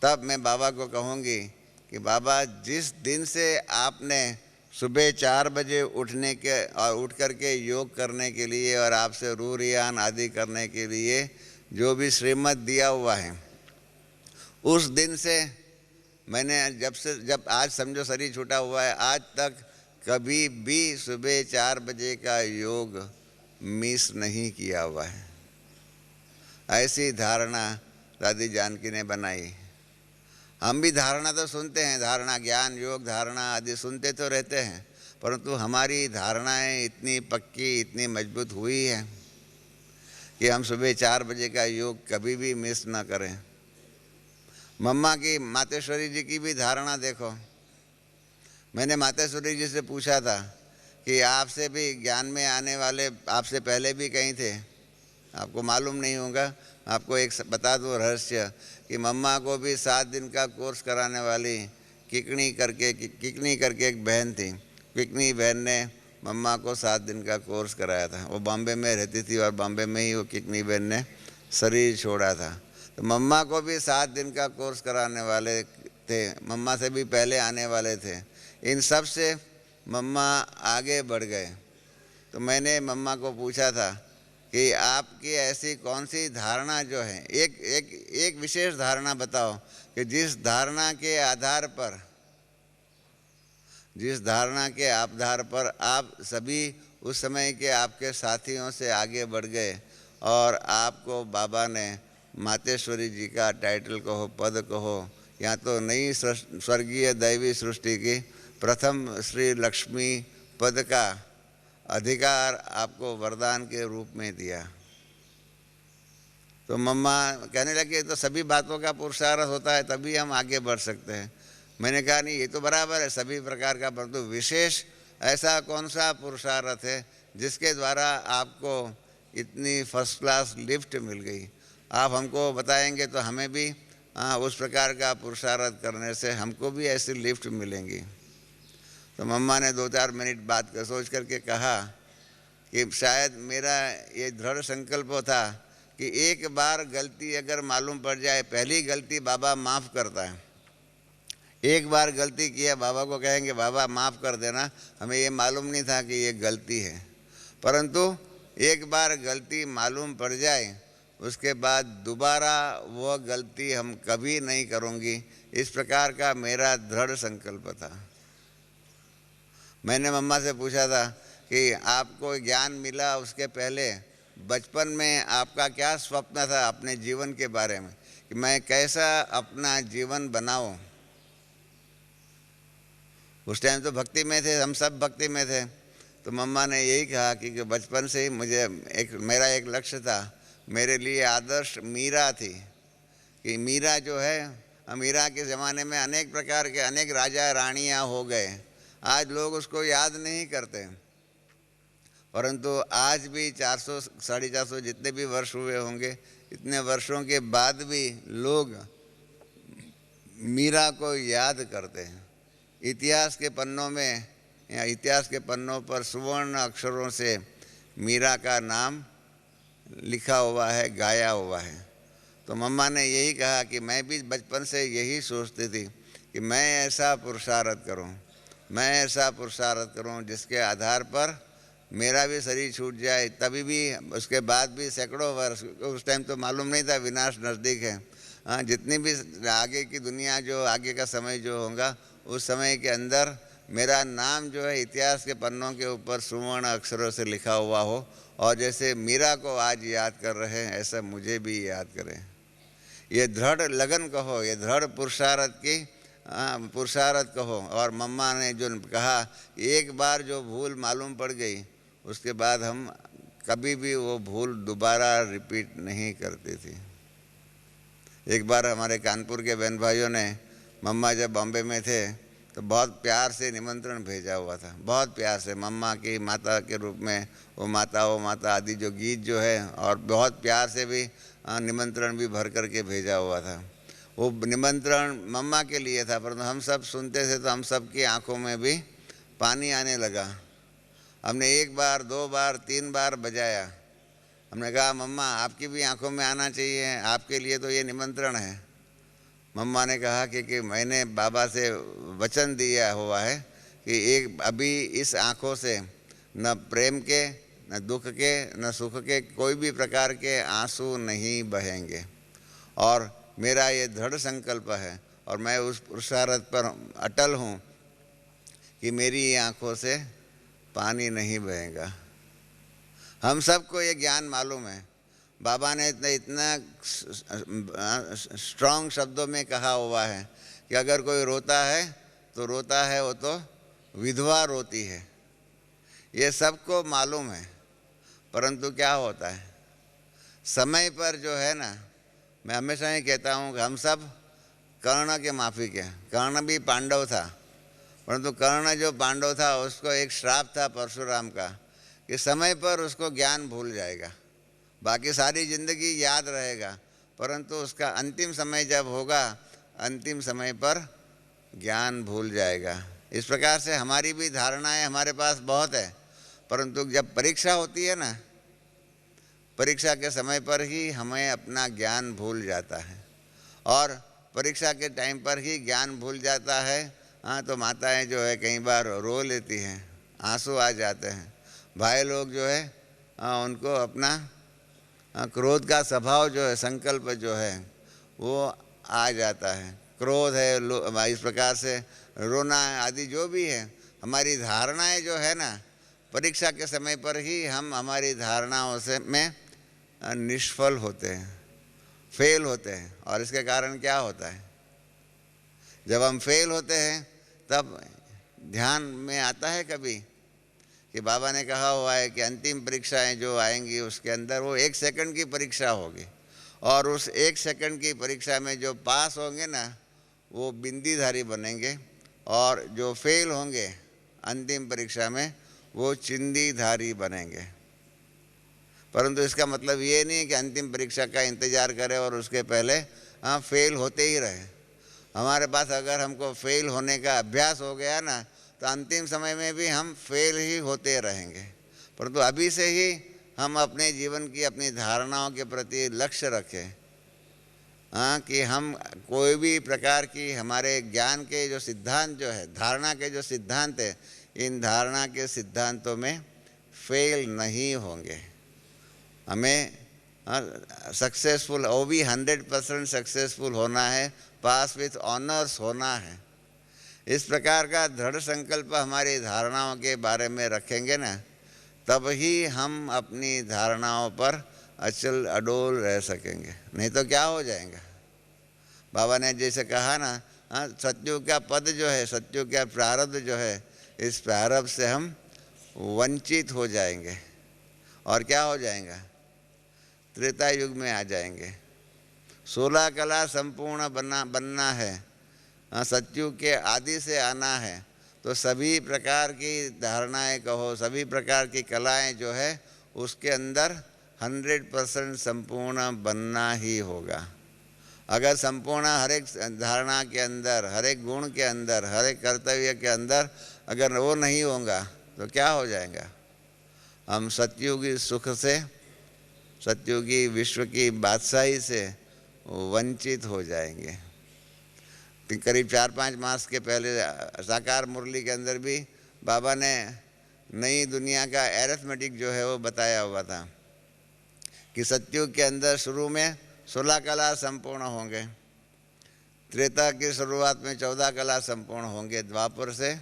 तब मैं बाबा को कहूंगी कि बाबा, जिस दिन से आपने सुबह 4 बजे उठने के और उठ करके योग करने के लिए और आपसे रूरियान आदि करने के लिए जो भी श्रीमत दिया हुआ है, उस दिन से मैंने जब आज समझो शरीर छूटा हुआ है, आज तक कभी भी सुबह 4 बजे का योग मिस नहीं किया हुआ है। ऐसी धारणा दादी जानकी ने बनाई। हम भी धारणा तो सुनते हैं, धारणा ज्ञान योग धारणा आदि सुनते तो रहते हैं, परंतु हमारी धारणाएं इतनी पक्की इतनी मजबूत हुई है कि हम सुबह 4 बजे का योग कभी भी मिस ना करें। मम्मा की मातेश्वरी जी की भी धारणा देखो। मैंने मातेश्वरी जी से पूछा था कि आपसे भी ज्ञान में आने वाले आपसे पहले भी कहीं थे, आपको मालूम नहीं होगा, आपको एक बता दो रहस्य कि मम्मा को भी 7 दिन का कोर्स कराने वाली किकनी करके एक बहन थी। किकनी बहन ने मम्मा को 7 दिन का कोर्स कराया था। वो बॉम्बे में रहती थी और बॉम्बे में ही वो किकनी बहन ने शरीर छोड़ा था। तो मम्मा को भी 7 दिन का कोर्स कराने वाले थे, मम्मा से भी पहले आने वाले थे। इन सब से मम्मा आगे बढ़ गए। तो मैंने मम्मा को पूछा था कि आपकी ऐसी कौन सी धारणा जो है, एक विशेष धारणा बताओ कि जिस धारणा के आधार पर आप सभी उस समय के आपके साथियों से आगे बढ़ गए और आपको बाबा ने मातेश्वरी जी का टाइटल कहो, पद कहो, या तो नई स्वर्गीय दैवी सृष्टि की प्रथम श्री लक्ष्मी पद का अधिकार आपको वरदान के रूप में दिया। तो मम्मा कहने लगे तो सभी बातों का पुरुषार्थ होता है तभी हम आगे बढ़ सकते हैं। मैंने कहा नहीं, ये तो बराबर है सभी प्रकार का, परंतु विशेष ऐसा कौन सा पुरुषार्थ है जिसके द्वारा आपको इतनी फर्स्ट क्लास लिफ्ट मिल गई? आप हमको बताएंगे तो हमें भी उस प्रकार का पुरुषार्थ करने से हमको भी ऐसी लिफ्ट मिलेंगी। तो मम्मा ने 2-4 मिनट बात कर सोच करके कहा कि शायद मेरा ये दृढ़ संकल्प था कि एक बार गलती अगर मालूम पड़ जाए, पहली गलती बाबा माफ़ करता है। एक बार गलती किया, बाबा को कहेंगे बाबा माफ़ कर देना, हमें ये मालूम नहीं था कि ये गलती है, परंतु एक बार गलती मालूम पड़ जाए उसके बाद दोबारा वो गलती हम कभी नहीं करूँगी, इस प्रकार का मेरा दृढ़ संकल्प था। मैंने मम्मा से पूछा था कि आपको ज्ञान मिला उसके पहले बचपन में आपका क्या स्वप्न था अपने जीवन के बारे में, कि मैं कैसा अपना जीवन बनाऊं? उस टाइम तो भक्ति में थे, हम सब भक्ति में थे। तो मम्मा ने यही कहा कि बचपन से ही मुझे मेरा एक लक्ष्य था, मेरे लिए आदर्श मीरा थी। कि मीरा जो है, मीरा के ज़माने में अनेक प्रकार के अनेक राजा रानियाँ हो गए, आज लोग उसको याद नहीं करते, परंतु आज भी 400-450 जितने भी वर्ष हुए होंगे, इतने वर्षों के बाद भी लोग मीरा को याद करते हैं। इतिहास के पन्नों में या इतिहास के पन्नों पर सुवर्ण अक्षरों से मीरा का नाम लिखा हुआ है, गाया हुआ है। तो मम्मा ने यही कहा कि मैं भी बचपन से यही सोचती थी कि मैं ऐसा पुरुषार्थ करूं जिसके आधार पर मेरा भी शरीर छूट जाए, तभी भी उसके बाद भी सैकड़ों वर्ष, उस टाइम तो मालूम नहीं था विनाश नज़दीक है। हाँ, जितनी भी आगे की दुनिया जो आगे का समय जो होगा, उस समय के अंदर मेरा नाम जो है इतिहास के पन्नों के ऊपर सुवर्ण अक्षरों से लिखा हुआ हो, और जैसे मीरा को आज याद कर रहे हैं ऐसा मुझे भी याद करें। ये दृढ़ लगन कहो, ये दृढ़ पुरुषार्थ कहो। और मम्मा ने जो कहा एक बार जो भूल मालूम पड़ गई उसके बाद हम कभी भी वो भूल दोबारा रिपीट नहीं करती थी। एक बार हमारे कानपुर के बहन भाइयों ने, मम्मा जब बॉम्बे में थे तो बहुत प्यार से निमंत्रण भेजा हुआ था, बहुत प्यार से, मम्मा की माता के रूप में वो माता आदि जो गीत जो है, और बहुत प्यार से भी निमंत्रण भी भर करके भेजा हुआ था। वो निमंत्रण मम्मा के लिए था, परंतु हम सब सुनते थे तो हम सब की आंखों में भी पानी आने लगा। हमने 1 बार 2 बार 3 बार बजाया। हमने कहा मम्मा आपकी भी आंखों में आना चाहिए, आपके लिए तो ये निमंत्रण है। मम्मा ने कहा कि मैंने बाबा से वचन दिया हुआ है कि एक अभी इस आँखों से न प्रेम के, न दुख के, न सुख के कोई भी प्रकार के आंसू नहीं बहेंगे, और मेरा ये दृढ़ संकल्प है और मैं उस पुरुषार्थ पर अटल हूँ कि मेरी ये आँखों से पानी नहीं बहेगा। हम सबको ये ज्ञान मालूम है। बाबा ने इतना स्ट्रॉन्ग शब्दों में कहा हुआ है कि अगर कोई रोता है तो रोता है वो तो विधवा रोती है। ये सबको मालूम है, परंतु क्या होता है समय पर जो है ना, मैं हमेशा ही कहता हूँ कि हम सब कर्ण के माफिक हैं। कर्ण भी पांडव था, परंतु कर्ण जो पांडव था उसको एक श्राप था परशुराम का कि समय पर उसको ज्ञान भूल जाएगा, बाकी सारी ज़िंदगी याद रहेगा, परंतु उसका अंतिम समय जब होगा, अंतिम समय पर ज्ञान भूल जाएगा। इस प्रकार से हमारी भी धारणाएं हमारे पास बहुत है, परंतु जब परीक्षा होती है ना, परीक्षा के समय पर ही हमें अपना ज्ञान भूल जाता है, और परीक्षा के टाइम पर ही ज्ञान भूल जाता है। हाँ, तो माताएं जो है कई बार रो लेती हैं, आंसू आ जाते हैं। भाई लोग जो है उनको अपना क्रोध का स्वभाव जो है, संकल्प जो है वो आ जाता है। क्रोध है, इस प्रकार से रोना आदि जो भी है, हमारी धारणाएं जो है ना, परीक्षा के समय पर ही हम हमारी धारणाओं से में निष्फल होते हैं, फेल होते हैं। और इसके कारण क्या होता है, जब हम फेल होते हैं तब ध्यान में आता है कभी कि बाबा ने कहा हुआ है कि अंतिम परीक्षाएं जो आएंगी उसके अंदर वो 1 सेकंड की परीक्षा होगी, और उस 1 सेकंड की परीक्षा में जो पास होंगे ना वो बिंदीधारी बनेंगे, और जो फेल होंगे अंतिम परीक्षा में वो चिंदीधारी बनेंगे। परंतु इसका मतलब ये नहीं कि अंतिम परीक्षा का इंतज़ार करें और उसके पहले फेल होते ही रहे। हमारे पास अगर हमको फेल होने का अभ्यास हो गया ना, तो अंतिम समय में भी हम फेल ही होते रहेंगे। परंतु अभी से ही हम अपने जीवन की अपनी धारणाओं के प्रति लक्ष्य रखें, कि हम कोई भी प्रकार की हमारे ज्ञान के जो सिद्धांत जो है, धारणा के जो सिद्धांत है, इन धारणा के सिद्धांतों में फेल नहीं होंगे। हमें सक्सेसफुल, वो भी 100% सक्सेसफुल होना है, पास विथ ऑनर्स होना है। इस प्रकार का दृढ़ संकल्प हमारी धारणाओं के बारे में रखेंगे ना, तब ही हम अपनी धारणाओं पर अचल अडोल रह सकेंगे, नहीं तो क्या हो जाएगा। बाबा ने जैसे कहा ना, सत्युग का पद जो है, सत्युग का प्रारब्ध जो है, इस प्रारब्ध से हम वंचित हो जाएंगे, और क्या हो जाएगा, त्रेता युग में आ जाएंगे। 16 कला संपूर्ण बनना है, सत्युग के आदि से आना है, तो सभी प्रकार की धारणाएं कहो, सभी प्रकार की कलाएं जो है उसके अंदर 100% संपूर्ण बनना ही होगा। अगर संपूर्ण हर एक धारणा के अंदर, हर एक गुण के अंदर, हर एक कर्तव्य के अंदर अगर वो नहीं होगा तो क्या हो जाएगा, हम सतयुगी सुख से, सतयुगी विश्व की बादशाही से वंचित हो जाएंगे। करीब 4-5 मास के पहले साकार मुरली के अंदर भी बाबा ने नई दुनिया का एरिथमेटिक जो है वो बताया हुआ था कि सतयुग के अंदर शुरू में 16 कला संपूर्ण होंगे, त्रेता की शुरुआत में 14 कला संपूर्ण होंगे, द्वापर से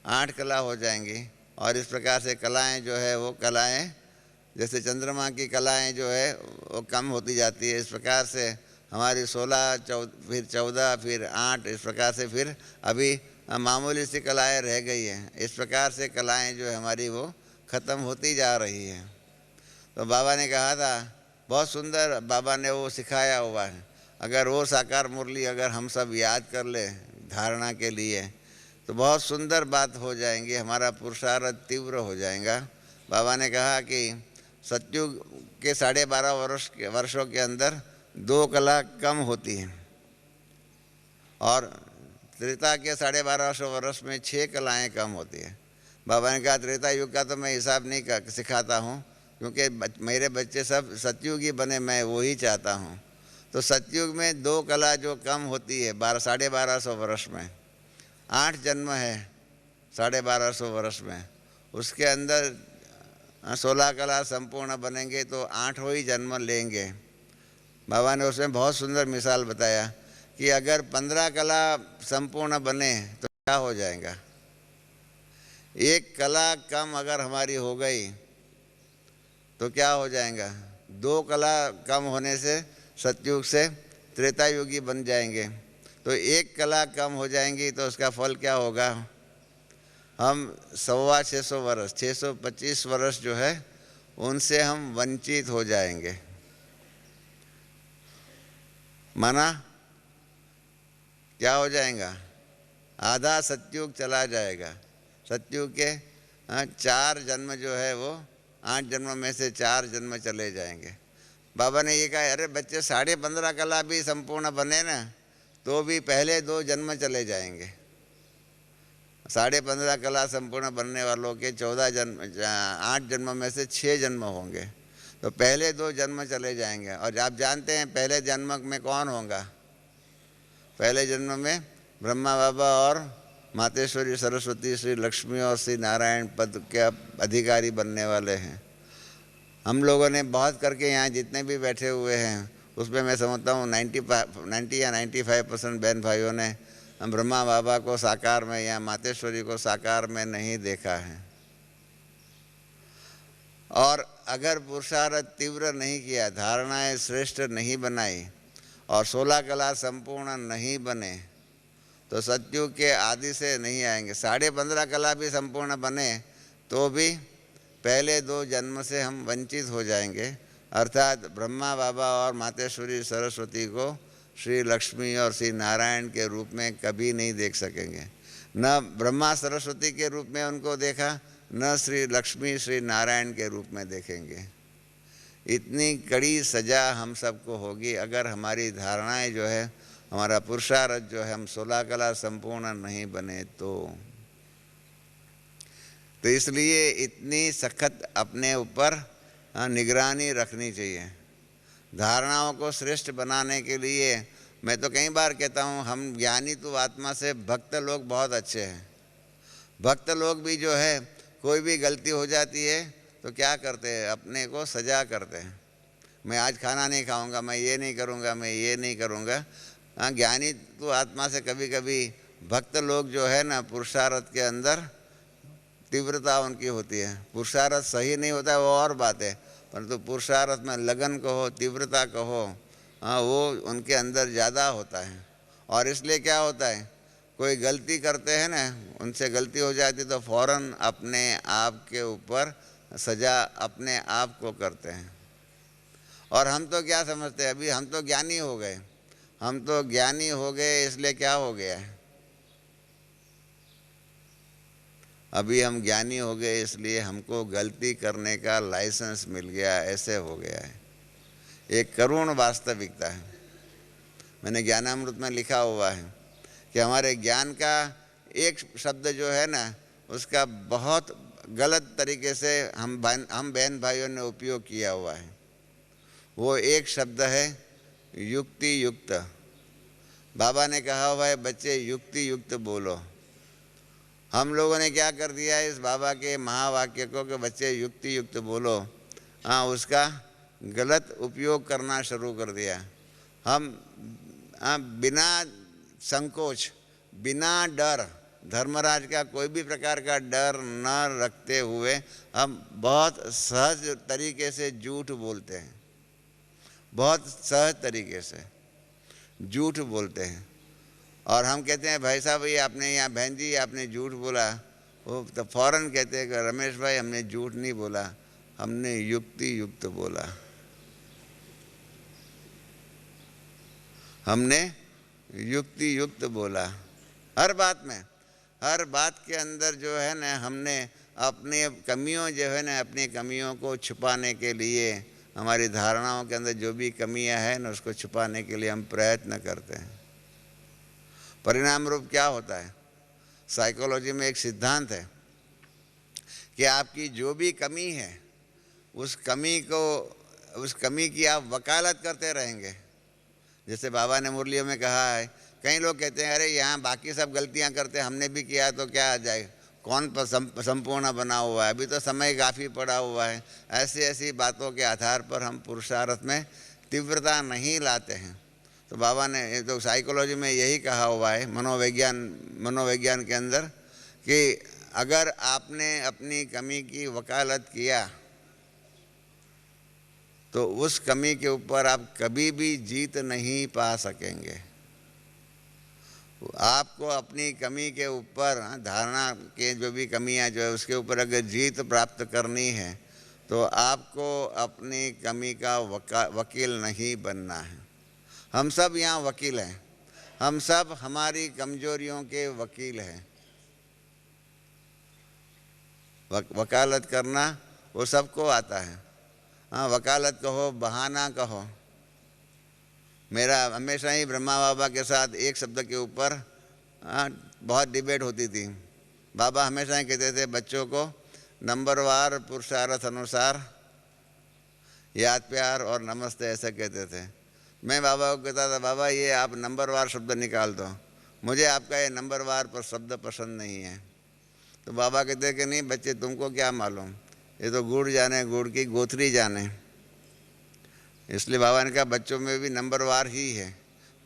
8 कला हो जाएंगी, और इस प्रकार से कलाएं जो है वो कलाएं जैसे चंद्रमा की कलाएं जो है वो कम होती जाती है। इस प्रकार से हमारी 16, फिर 14, फिर 8, इस प्रकार से फिर अभी मामूली सी कलाएं रह गई हैं। इस प्रकार से कलाएं जो है हमारी वो ख़त्म होती जा रही हैं। तो बाबा ने कहा था, बहुत सुंदर बाबा ने वो सिखाया हुआ है, अगर वो साकार मुरली अगर हम सब याद कर ले धारणा के लिए, तो बहुत सुंदर बात हो जाएंगी, हमारा पुरुषार्थ तीव्र हो जाएगा। बाबा ने कहा कि सतयुग के 12.5 वर्षों के अंदर 2 कला कम होती हैं और त्रेता के 12.5 वर्ष में 6 कलाएँ कम होती हैं। बाबा ने कहा त्रेता युग का तो मैं हिसाब नहीं सिखाता हूँ, क्योंकि मेरे बच्चे सब सतयुगी बने, मैं वही चाहता हूँ। तो सतयुग में 2 कला जो कम होती है 1250 वर्ष में, 8 जन्म है 1250 वर्ष में, उसके अंदर 16 कला संपूर्ण बनेंगे तो 8वां ही जन्म लेंगे। बाबा ने उसमें बहुत सुंदर मिसाल बताया कि अगर 15 कला संपूर्ण बने तो क्या हो जाएगा। 1 कला कम अगर हमारी हो गई तो क्या हो जाएगा। 2 कला कम होने से सतयुग से त्रेता युगी बन जाएंगे, तो 1 कला कम हो जाएंगी तो उसका फल क्या होगा। हम 625 वर्ष 625 वर्ष जो है उनसे हम वंचित हो जाएंगे। माना क्या हो जाएगा, आधा सतयुग चला जाएगा। सतयुग के 4 जन्म जो है वो 8 जन्म में से 4 जन्म चले जाएंगे। बाबा ने ये कहा अरे बच्चे 15.5 कला भी संपूर्ण बने ना तो भी पहले 2 जन्म चले जाएंगे। 15.5 कला संपूर्ण बनने वालों के 8 जन्म में से 6 जन्म होंगे, तो पहले 2 जन्म चले जाएंगे। और आप जानते हैं पहले जन्म में कौन होगा। पहले जन्म में ब्रह्मा बाबा और मातेश्वरी सरस्वती श्री लक्ष्मी और श्री नारायण पद के अधिकारी बनने वाले हैं। हम लोगों ने बहुत करके यहाँ जितने भी बैठे हुए हैं उसमें मैं समझता हूँ 90 या 95% बहन भाइयों ने ब्रह्मा बाबा को साकार में या मातेश्वरी को साकार में नहीं देखा है। और अगर पुरुषार्थ तीव्र नहीं किया, धारणाएं श्रेष्ठ नहीं बनाई और 16 कला संपूर्ण नहीं बने तो सतयुग के आदि से नहीं आएंगे। 15.5 कला भी संपूर्ण बने तो भी पहले 2 जन्म से हम वंचित हो जाएंगे, अर्थात ब्रह्मा बाबा और मातेश्वरी सरस्वती को श्री लक्ष्मी और श्री नारायण के रूप में कभी नहीं देख सकेंगे। न ब्रह्मा सरस्वती के रूप में उनको देखा, न श्री लक्ष्मी श्री नारायण के रूप में देखेंगे। इतनी कड़ी सज़ा हम सबको होगी अगर हमारी धारणाएं जो है, हमारा पुरुषार्थ जो है, हम 16 कला संपूर्ण नहीं बने तो इसलिए इतनी सख्त अपने ऊपर निगरानी रखनी चाहिए। धारणाओं को श्रेष्ठ बनाने के लिए मैं तो कई बार कहता हूँ, हम ज्ञानी तो आत्मा से भक्त लोग बहुत अच्छे हैं। भक्त लोग भी जो है कोई भी गलती हो जाती है तो क्या करते हैं, अपने को सजा करते हैं। मैं आज खाना नहीं खाऊंगा, मैं ये नहीं करूँगा, मैं ये नहीं करूँगा। हाँ, ज्ञानी तो आत्मा से कभी कभी भक्त लोग जो है ना, पुरुषार्थ के अंदर तीव्रता उनकी होती है। पुरुषार्थ सही नहीं होता है वो और बात है, परंतु पुरुषार्थ में लगन कहो, तीव्रता कहो, हाँ, वो उनके अंदर ज़्यादा होता है। और इसलिए क्या होता है, कोई गलती करते हैं ना, उनसे गलती हो जाती तो फौरन अपने आप के ऊपर सज़ा अपने आप को करते हैं। और हम तो क्या समझते हैं, अभी हम तो ज्ञानी हो गए, हम तो ज्ञानी हो गए, इसलिए क्या हो गया है, अभी हम ज्ञानी हो गए इसलिए हमको गलती करने का लाइसेंस मिल गया, ऐसे हो गया है। एक करुण वास्तविकता है। मैंने ज्ञानामृत में लिखा हुआ है कि हमारे ज्ञान का एक शब्द जो है ना, उसका बहुत गलत तरीके से हम बहन भाइयों ने उपयोग किया हुआ है। वो एक शब्द है युक्ति युक्त। बाबा ने कहा हुआ है बच्चे युक्ति युक्त बोलो। हम लोगों ने क्या कर दिया है इस बाबा के महावाक्य को कि बच्चे युक्ति युक्त बोलो, हाँ, उसका गलत उपयोग करना शुरू कर दिया। हम बिना संकोच, बिना डर, धर्मराज का कोई भी प्रकार का डर न रखते हुए हम बहुत सहज तरीके से झूठ बोलते हैं, बहुत सहज तरीके से झूठ बोलते हैं। और हम कहते हैं भाई साहब ये आपने, यहाँ बहन जी आपने झूठ बोला, वो तो फौरन कहते हैं कि रमेश भाई हमने झूठ नहीं बोला, हमने युक्ति युक्त बोला, हमने युक्ति युक्त बोला हर बात में। हर बात के अंदर जो है ना हमने अपनी कमियों जो है ना अपनी कमियों को छुपाने के लिए, हमारी धारणाओं के अंदर जो भी कमियां हैं ना उसको छुपाने के लिए हम प्रयत्न करते हैं। परिणाम रूप क्या होता है? साइकोलॉजी में एक सिद्धांत है कि आपकी जो भी कमी है उस कमी की आप वकालत करते रहेंगे। जैसे बाबा ने मुरलियों में कहा है, कई लोग कहते हैं अरे यहाँ बाकी सब गलतियाँ करते हैं, हमने भी किया तो क्या आ जाए, कौन संपूर्ण बना हुआ है, अभी तो समय काफ़ी पड़ा हुआ है। ऐसी ऐसी बातों के आधार पर हम पुरुषार्थ में तीव्रता नहीं लाते हैं। तो बाबा ने तो साइकोलॉजी में यही कहा हुआ है, मनोविज्ञान के अंदर, कि अगर आपने अपनी कमी की वकालत किया तो उस कमी के ऊपर आप कभी भी जीत नहीं पा सकेंगे। आपको अपनी कमी के ऊपर, धारणा के जो भी कमियां जो है उसके ऊपर अगर जीत प्राप्त करनी है तो आपको अपनी कमी का वकील नहीं बनना है। हम सब यहाँ वकील हैं, हम सब हमारी कमजोरियों के वकील हैं। वकालत करना वो सबको आता है। हाँ, वकालत कहो, बहाना कहो। मेरा हमेशा ही ब्रह्मा बाबा के साथ एक शब्द के ऊपर बहुत डिबेट होती थी। बाबा हमेशा ही कहते थे बच्चों को नंबरवार पुरुषार्थ अनुसार याद प्यार और नमस्ते ऐसा कहते थे। मैं बाबा को कहता था बाबा ये आप नंबरवार शब्द निकाल दो, मुझे आपका ये नंबरवार पर शब्द पसंद नहीं है। तो बाबा कहते कि नहीं बच्चे तुमको क्या मालूम, ये तो गुड़ जाने, गुड़ की गोथरी जाने। इसलिए बाबा ने कहा बच्चों में भी नंबरवार ही है।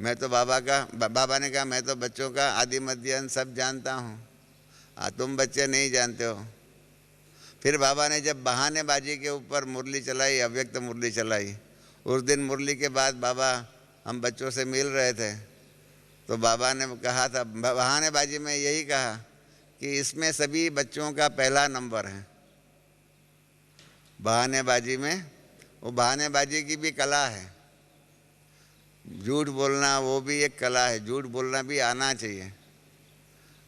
मैं तो बाबा ने कहा मैं तो बच्चों का आदि मध्य अंत सब जानता हूँ, तुम बच्चे नहीं जानते हो। फिर बाबा ने जब बहानेबाजी के ऊपर मुरली चलाई, अव्यक्त मुरली चलाई, उस दिन मुरली के बाद बाबा हम बच्चों से मिल रहे थे तो बाबा ने कहा था, बहानेबाजी में यही कहा कि इसमें सभी बच्चों का पहला नंबर है। बहानेबाजी में, वो बहानेबाजी की भी कला है। झूठ बोलना वो भी एक कला है, झूठ बोलना भी आना चाहिए।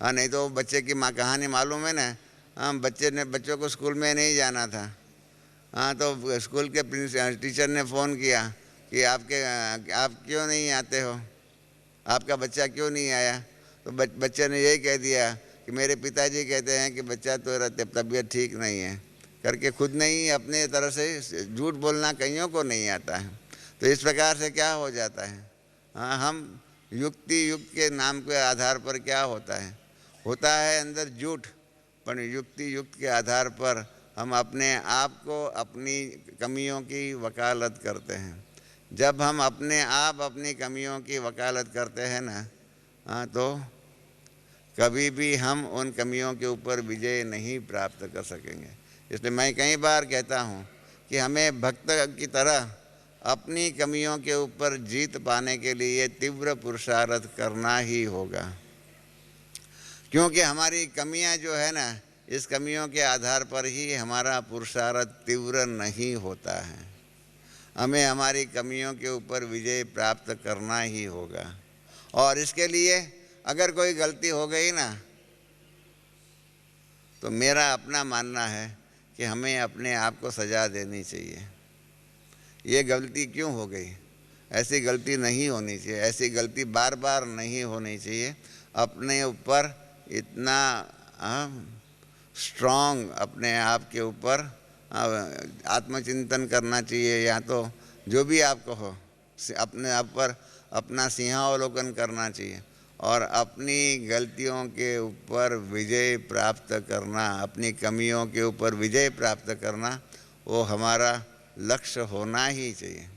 हाँ, नहीं तो बच्चे की माँ कहानी मालूम है ना। हाँ, बच्चों को स्कूल में नहीं जाना था। हाँ, तो स्कूल के टीचर ने फ़ोन किया कि आप क्यों नहीं आते हो, आपका बच्चा क्यों नहीं आया। तो बच्चे ने यही कह दिया कि मेरे पिताजी कहते हैं कि बच्चा तो तबीयत ठीक नहीं है करके खुद नहीं अपने तरह से झूठ बोलना कईयों को नहीं आता है। तो इस प्रकार से क्या हो जाता है, हाँ, हम युक्त के नाम के आधार पर क्या होता है अंदर झूठ, पर युक्त के आधार पर हम अपने आप को अपनी कमियों की वकालत करते हैं। जब हम अपने आप अपनी कमियों की वकालत करते हैं ना, हाँ, तो कभी भी हम उन कमियों के ऊपर विजय नहीं प्राप्त कर सकेंगे। इसलिए मैं कई बार कहता हूँ कि हमें भक्त की तरह अपनी कमियों के ऊपर जीत पाने के लिए तीव्र पुरुषार्थ करना ही होगा, क्योंकि हमारी कमियां जो है ना, इस कमियों के आधार पर ही हमारा पुरुषार्थ तीव्र नहीं होता है। हमें हमारी कमियों के ऊपर विजय प्राप्त करना ही होगा। और इसके लिए अगर कोई गलती हो गई ना, तो मेरा अपना मानना है कि हमें अपने आप को सजा देनी चाहिए। ये गलती क्यों हो गई, ऐसी गलती नहीं होनी चाहिए, ऐसी गलती बार बार नहीं होनी चाहिए। अपने ऊपर इतना स्ट्रॉन्ग अपने आप के ऊपर आत्मचिंतन करना चाहिए, या तो जो भी आप कहो अपने आप पर अपना सिंहावलोकन करना चाहिए और अपनी गलतियों के ऊपर विजय प्राप्त करना, अपनी कमियों के ऊपर विजय प्राप्त करना, वो हमारा लक्ष्य होना ही चाहिए।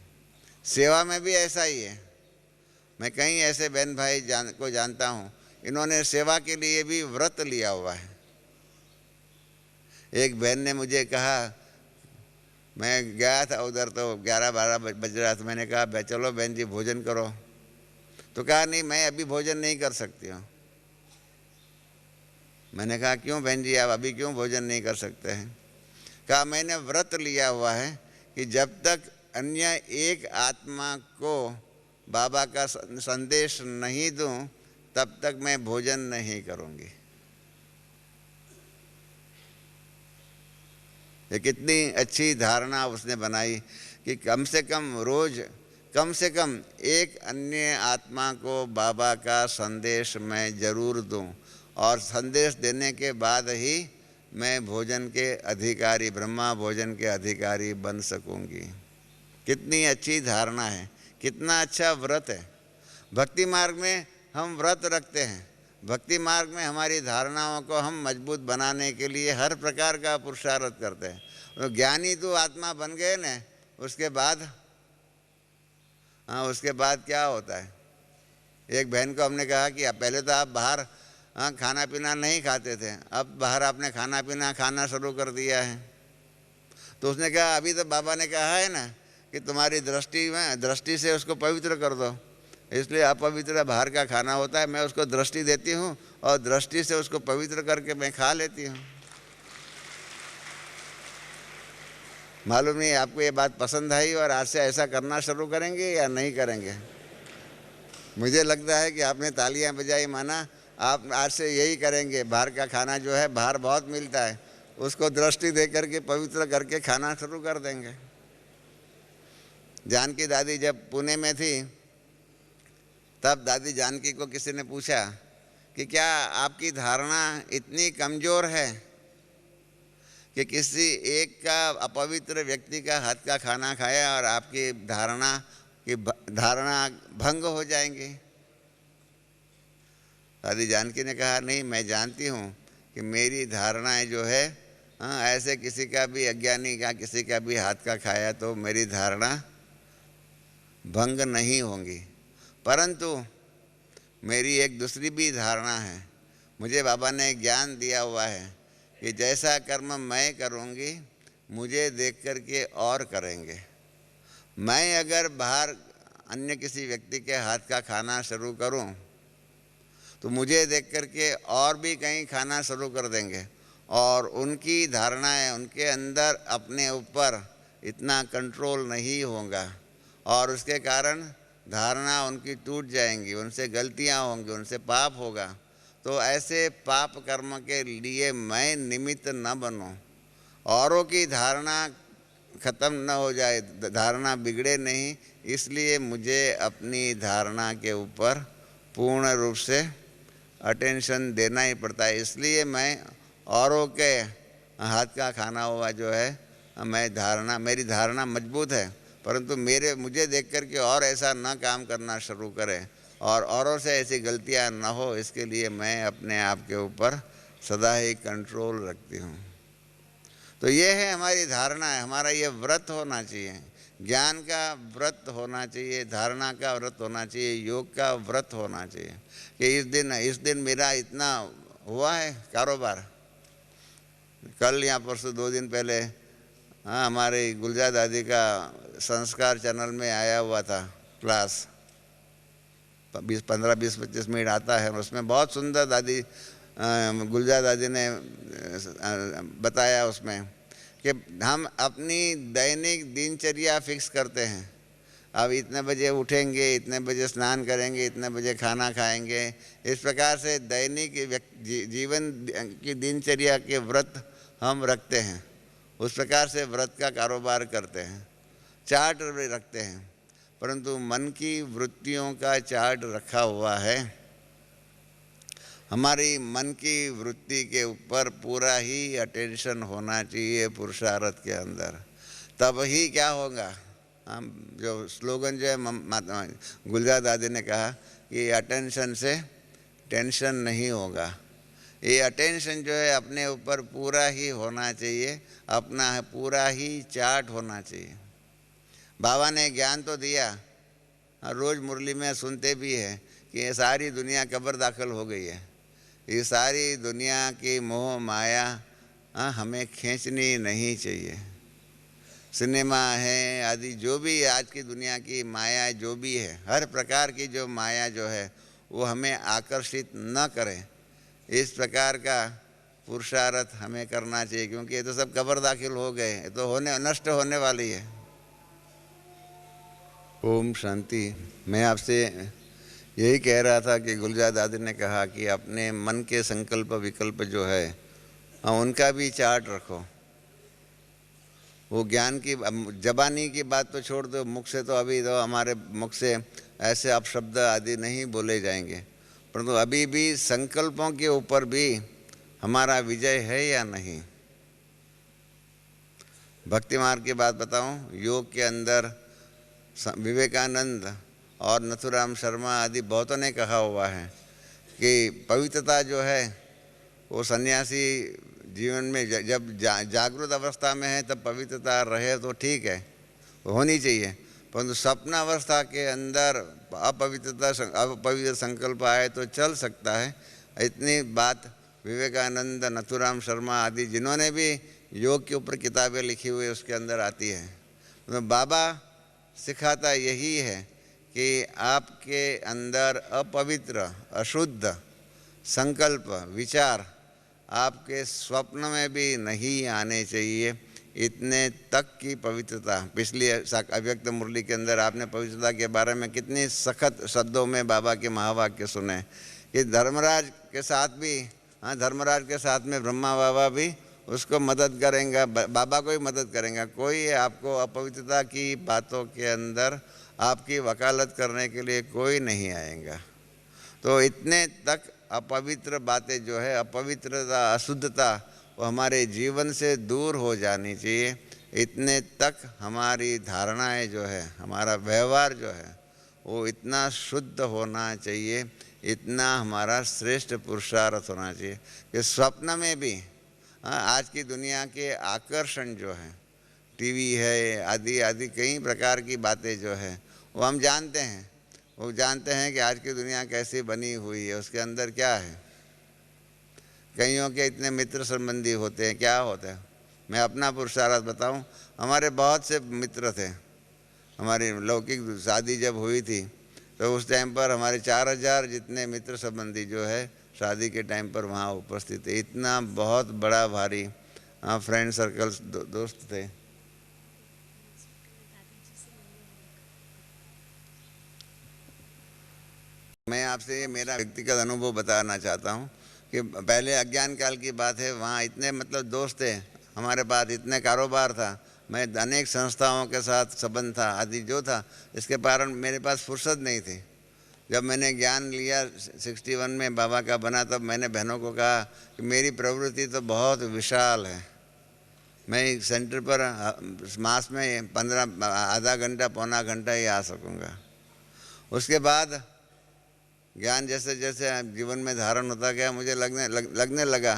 सेवा में भी ऐसा ही है। मैं कई ऐसे बहन भाई को जानता हूँ, इन्होंने सेवा के लिए भी व्रत लिया हुआ है। एक बहन ने मुझे कहा, मैं गया था उधर तो 11-12 बज रहा था, मैंने कहा चलो बहन जी भोजन करो। तो कहा नहीं मैं अभी भोजन नहीं कर सकती हूँ। मैंने कहा क्यों बहन जी आप अभी क्यों भोजन नहीं कर सकते हैं। कहा मैंने व्रत लिया हुआ है कि जब तक अन्य एक आत्मा को बाबा का संदेश नहीं दूं तब तक मैं भोजन नहीं करूँगी। ये कितनी अच्छी धारणा उसने बनाई कि कम से कम रोज़ कम से कम एक अन्य आत्मा को बाबा का संदेश मैं ज़रूर दूं और संदेश देने के बाद ही मैं भोजन के अधिकारी, ब्रह्मा भोजन के अधिकारी बन सकूंगी। कितनी अच्छी धारणा है, कितना अच्छा व्रत है। भक्ति मार्ग में हम व्रत रखते हैं, भक्ति मार्ग में हमारी धारणाओं को हम मजबूत बनाने के लिए हर प्रकार का पुरुषार्थ करते हैं। तो ज्ञानी तो आत्मा बन गए न, उसके बाद उसके बाद क्या होता है। एक बहन को हमने कहा कि पहले तो आप बाहर खाना पीना नहीं खाते थे, अब बाहर आपने खाना पीना खाना शुरू कर दिया है। तो उसने कहा अभी तो बाबा ने कहा है ना कि तुम्हारी दृष्टि से उसको पवित्र कर दो, इसलिए अपवित्र बाहर का खाना होता है, मैं उसको दृष्टि देती हूँ और दृष्टि से उसको पवित्र करके मैं खा लेती हूँ। मालूम नहीं आपको ये बात पसंद आई और आज से ऐसा करना शुरू करेंगे या नहीं करेंगे। मुझे लगता है कि आपने तालियां बजाई, माना आप आज से यही करेंगे। बाहर का खाना जो है बाहर बहुत मिलता है, उसको दृष्टि दे करके पवित्र करके खाना शुरू कर देंगे। जानकी दादी जब पुणे में थी तब दादी जानकी को किसी ने पूछा कि क्या आपकी धारणा इतनी कमज़ोर है कि किसी एक का अपवित्र व्यक्ति का हाथ का खाना खाया और आपकी धारणा भंग हो जाएंगी। दादी जानकी ने कहा नहीं, मैं जानती हूँ कि मेरी धारणाएं जो है ऐसे किसी का भी अज्ञानी का किसी का भी हाथ का खाया तो मेरी धारणा भंग नहीं होंगी। परंतु मेरी एक दूसरी भी धारणा है, मुझे बाबा ने ज्ञान दिया हुआ है कि जैसा कर्म मैं करूँगी मुझे देख कर के और करेंगे। मैं अगर बाहर अन्य किसी व्यक्ति के हाथ का खाना शुरू करूं तो मुझे देख कर के और भी कहीं खाना शुरू कर देंगे और उनकी धारणाएं उनके अंदर अपने ऊपर इतना कंट्रोल नहीं होगा और उसके कारण धारणा उनकी टूट जाएंगी, उनसे गलतियां होंगी, उनसे पाप होगा। तो ऐसे पाप कर्म के लिए मैं निमित्त न बनूं, औरों की धारणा ख़त्म न हो जाए, धारणा बिगड़े नहीं, इसलिए मुझे अपनी धारणा के ऊपर पूर्ण रूप से अटेंशन देना ही पड़ता है। इसलिए मैं औरों के हाथ का खाना हुआ जो है मेरी धारणा मजबूत है, परंतु मुझे देख कर के और ऐसा न काम करना शुरू करें और औरों से ऐसी गलतियां न हो, इसके लिए मैं अपने आप के ऊपर सदा ही कंट्रोल रखती हूँ। तो ये है हमारी धारणा है, हमारा ये व्रत होना चाहिए, ज्ञान का व्रत होना चाहिए, धारणा का व्रत होना चाहिए, योग का व्रत होना चाहिए कि इस दिन मेरा इतना हुआ है कारोबार। कल या परसों 2 दिन पहले हमारी गुलजा दादी का संस्कार चैनल में आया हुआ था क्लास, 15-20-25 मिनट आता है, उसमें बहुत सुंदर दादी गुलजा दादी ने बताया उसमें कि हम अपनी दैनिक दिनचर्या फिक्स करते हैं। अब इतने बजे उठेंगे, इतने बजे स्नान करेंगे, इतने बजे खाना खाएंगे, इस प्रकार से दैनिक जीवन की दिनचर्या के व्रत हम रखते हैं। उस प्रकार से व्रत का कारोबार करते हैं, चार्ट रखते हैं, परंतु मन की वृत्तियों का चार्ट रखा हुआ है। हमारी मन की वृत्ति के ऊपर पूरा ही अटेंशन होना चाहिए पुरुषार्थ के अंदर, तब ही क्या होगा। हम जो स्लोगन जो है गुलजा दादी ने कहा कि अटेंशन से टेंशन नहीं होगा। ये अटेंशन जो है अपने ऊपर पूरा ही होना चाहिए, अपना पूरा ही चार्ट होना चाहिए। बाबा ने ज्ञान तो दिया, रोज़ मुरली में सुनते भी हैं कि ये सारी दुनिया कब्र दाखिल हो गई है, ये सारी दुनिया की मोह माया हमें खींचनी नहीं चाहिए। सिनेमा है आदि जो भी आज की दुनिया की माया जो भी है, हर प्रकार की जो माया जो है वो हमें आकर्षित न करे, इस प्रकार का पुरुषार्थ हमें करना चाहिए, क्योंकि ये तो सब कब्र दाखिल हो गए, ये तो नष्ट होने वाली है। ओम शांति। मैं आपसे यही कह रहा था कि गुलजा दादी ने कहा कि अपने मन के संकल्प विकल्प जो है उनका भी चार्ट रखो। वो ज्ञान की जबानी की बात तो छोड़ दो, मुख से तो अभी तो हमारे मुख से ऐसे अपशब्द आदि नहीं बोले जाएंगे, परंतु अभी भी संकल्पों के ऊपर भी हमारा विजय है या नहीं। भक्ति मार्ग की बात बताऊं, योग के अंदर विवेकानंद और नथुराम शर्मा आदि बहुतों ने कहा हुआ है कि पवित्रता जो है वो सन्यासी जीवन में जब जागृत अवस्था में है तब पवित्रता रहे तो ठीक है, होनी चाहिए, परंतु स्वप्न अवस्था के अंदर अपवित्र संकल्प आए तो चल सकता है। इतनी बात विवेकानंद, नथुराम शर्मा आदि जिन्होंने भी योग के ऊपर किताबें लिखी हुई उसके अंदर आती है। तो बाबा सिखाता यही है कि आपके अंदर अपवित्र अशुद्ध संकल्प विचार आपके स्वप्न में भी नहीं आने चाहिए, इतने तक की पवित्रता। पिछली अव्यक्त मुरली के अंदर आपने पवित्रता के बारे में कितनी सख्त शब्दों में बाबा के महावाक्य सुने कि धर्मराज के साथ भी, धर्मराज के साथ में ब्रह्मा बाबा भी उसको मदद करेंगे, बाबा को ही मदद करेंगे, कोई आपको अपवित्रता की बातों के अंदर आपकी वकालत करने के लिए कोई नहीं आएगा। तो इतने तक अपवित्र बातें जो है, अपवित्रता अशुद्धता वो हमारे जीवन से दूर हो जानी चाहिए। इतने तक हमारी धारणाएं जो है, हमारा व्यवहार जो है वो इतना शुद्ध होना चाहिए, इतना हमारा श्रेष्ठ पुरुषार्थ होना चाहिए कि स्वप्न में भी आज की दुनिया के आकर्षण जो है, टीवी है आदि आदि कई प्रकार की बातें जो है वो हम जानते हैं, वो जानते हैं कि आज की दुनिया कैसी बनी हुई है, उसके अंदर क्या है। कईयों के इतने मित्र संबंधी होते हैं, क्या होता है। मैं अपना पुरुषार्थ बताऊं, हमारे बहुत से मित्र थे। हमारी लौकिक शादी जब हुई थी तो उस टाइम पर हमारे 4000 जितने मित्र संबंधी जो है शादी के टाइम पर वहाँ उपस्थित थे। इतना बहुत बड़ा भारी फ्रेंड सर्कल्स दोस्त थे। मैं आपसे ये मेरा व्यक्तिगत अनुभव बताना चाहता हूँ कि पहले अज्ञान काल की बात है, वहाँ इतने मतलब दोस्त थे हमारे पास, इतने कारोबार था, मैं अनेक संस्थाओं के साथ संबंध था आदि जो था, इसके कारण मेरे पास फुर्सत नहीं थी। जब मैंने ज्ञान लिया 61 में बाबा का बना, तब मैंने बहनों को कहा कि मेरी प्रवृत्ति तो बहुत विशाल है, मैं एक सेंटर पर मास में 15 आधा घंटा पौना घंटा ही आ सकूँगा। उसके बाद ज्ञान जैसे जैसे जीवन में धारण होता गया, मुझे लगने लगा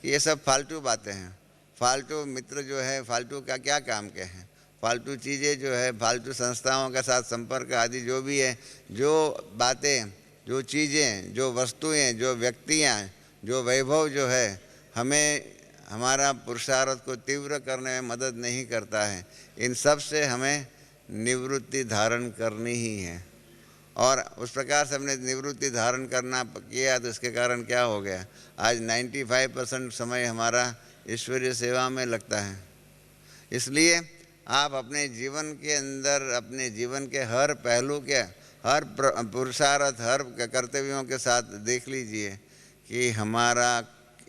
कि ये सब फालतू बातें हैं। फालतू मित्र जो है फालतू का क्या काम के हैं, फालतू चीज़ें जो है, फालतू संस्थाओं के साथ संपर्क आदि जो भी है, जो बातें, जो चीज़ें, जो वस्तुएं, जो व्यक्तियाँ, जो वैभव जो है हमें हमारा पुरुषार्थ को तीव्र करने में मदद नहीं करता है। इन सब से हमें निवृत्ति धारण करनी ही है। और उस प्रकार से हमने निवृत्ति धारण करना किया तो इसके कारण क्या हो गया, आज 95% समय हमारा ईश्वरीय सेवा में लगता है। इसलिए आप अपने जीवन के अंदर, अपने जीवन के हर पहलू के, हर पुरुषार्थ, हर कर्तव्यों के साथ देख लीजिए कि हमारा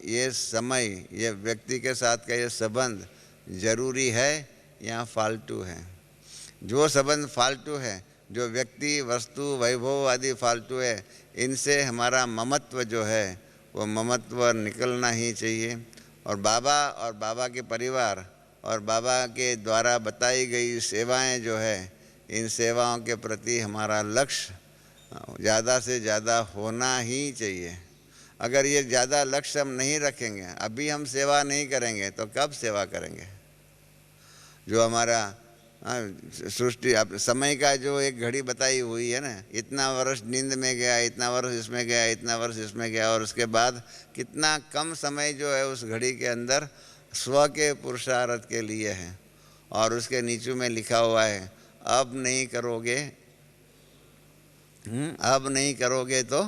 ये समय, ये व्यक्ति के साथ का ये संबंध जरूरी है या फालतू है। जो संबंध फालतू है, जो व्यक्ति, वस्तु, वैभव आदि फालतू है, इनसे हमारा ममत्व जो है वो ममत्व निकलना ही चाहिए। और बाबा के परिवार और बाबा के द्वारा बताई गई सेवाएं जो है, इन सेवाओं के प्रति हमारा लक्ष्य ज़्यादा से ज़्यादा होना ही चाहिए। अगर ये ज़्यादा लक्ष्य हम नहीं रखेंगे, अभी हम सेवा नहीं करेंगे तो कब सेवा करेंगे। जो हमारा सृष्टि समय का जो एक घड़ी बताई हुई है ना, इतना वर्ष नींद में गया, इतना वर्ष इसमें गया, इतना वर्ष इसमें गया, और उसके बाद कितना कम समय जो है उस घड़ी के अंदर स्व के पुरुषार्थ के लिए है। और उसके नीचे में लिखा हुआ है, अब नहीं करोगे, अब नहीं करोगे तो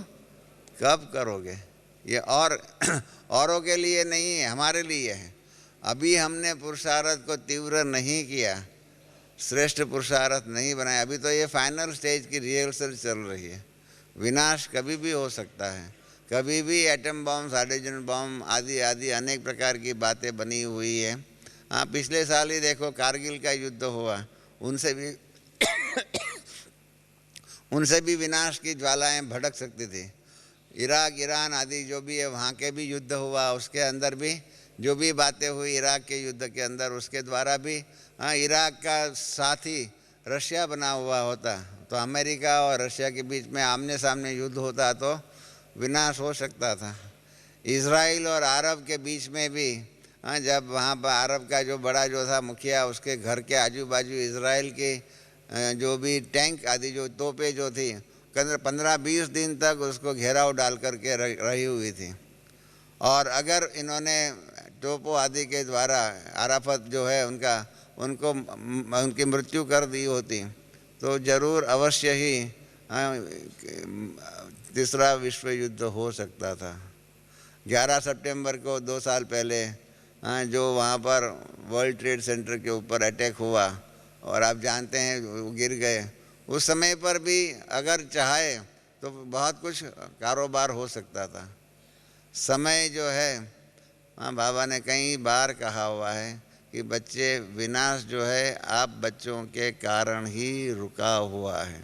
कब करोगे। ये औरों के लिए नहीं है, हमारे लिए है। अभी हमने पुरुषार्थ को तीव्र नहीं किया, श्रेष्ठ पुरुषार्थ नहीं बनाया, अभी तो ये फाइनल स्टेज की रिहर्सल चल रही है। विनाश कभी भी हो सकता है, कभी भी एटम बम, हाइड्रोजन बम आदि आदि अनेक प्रकार की बातें बनी हुई है। हाँ, पिछले साल ही देखो कारगिल का युद्ध हुआ, उनसे भी विनाश की ज्वालाएं भड़क सकती थी। इराक, ईरान आदि जो भी है वहाँ के भी युद्ध हुआ, उसके अंदर भी जो भी बातें हुई इराक के युद्ध के अंदर, उसके द्वारा भी इराक का साथी रशिया बना हुआ होता तो अमेरिका और रशिया के बीच में आमने सामने युद्ध होता तो विनाश हो सकता था। इज़राइल और अरब के बीच में भी जब वहाँ पर अरब का जो बड़ा जो था मुखिया, उसके घर के आजू बाजू इज़राइल के जो भी टैंक आदि जो तोपें जो थी 15-20 दिन तक उसको घेराव डाल करके रही हुई थी। और अगर इन्होंने तोपों आदि के द्वारा अराफत जो है उनकी मृत्यु कर दी होती तो ज़रूर अवश्य ही तीसरा विश्व युद्ध हो सकता था। 11 सितंबर को 2 साल पहले जो वहाँ पर वर्ल्ड ट्रेड सेंटर के ऊपर अटैक हुआ और आप जानते हैं वो गिर गए, उस समय पर भी अगर चाहे तो बहुत कुछ कारोबार हो सकता था। समय जो है बाबा ने कई बार कहा हुआ है कि बच्चे, विनाश जो है आप बच्चों के कारण ही रुका हुआ है।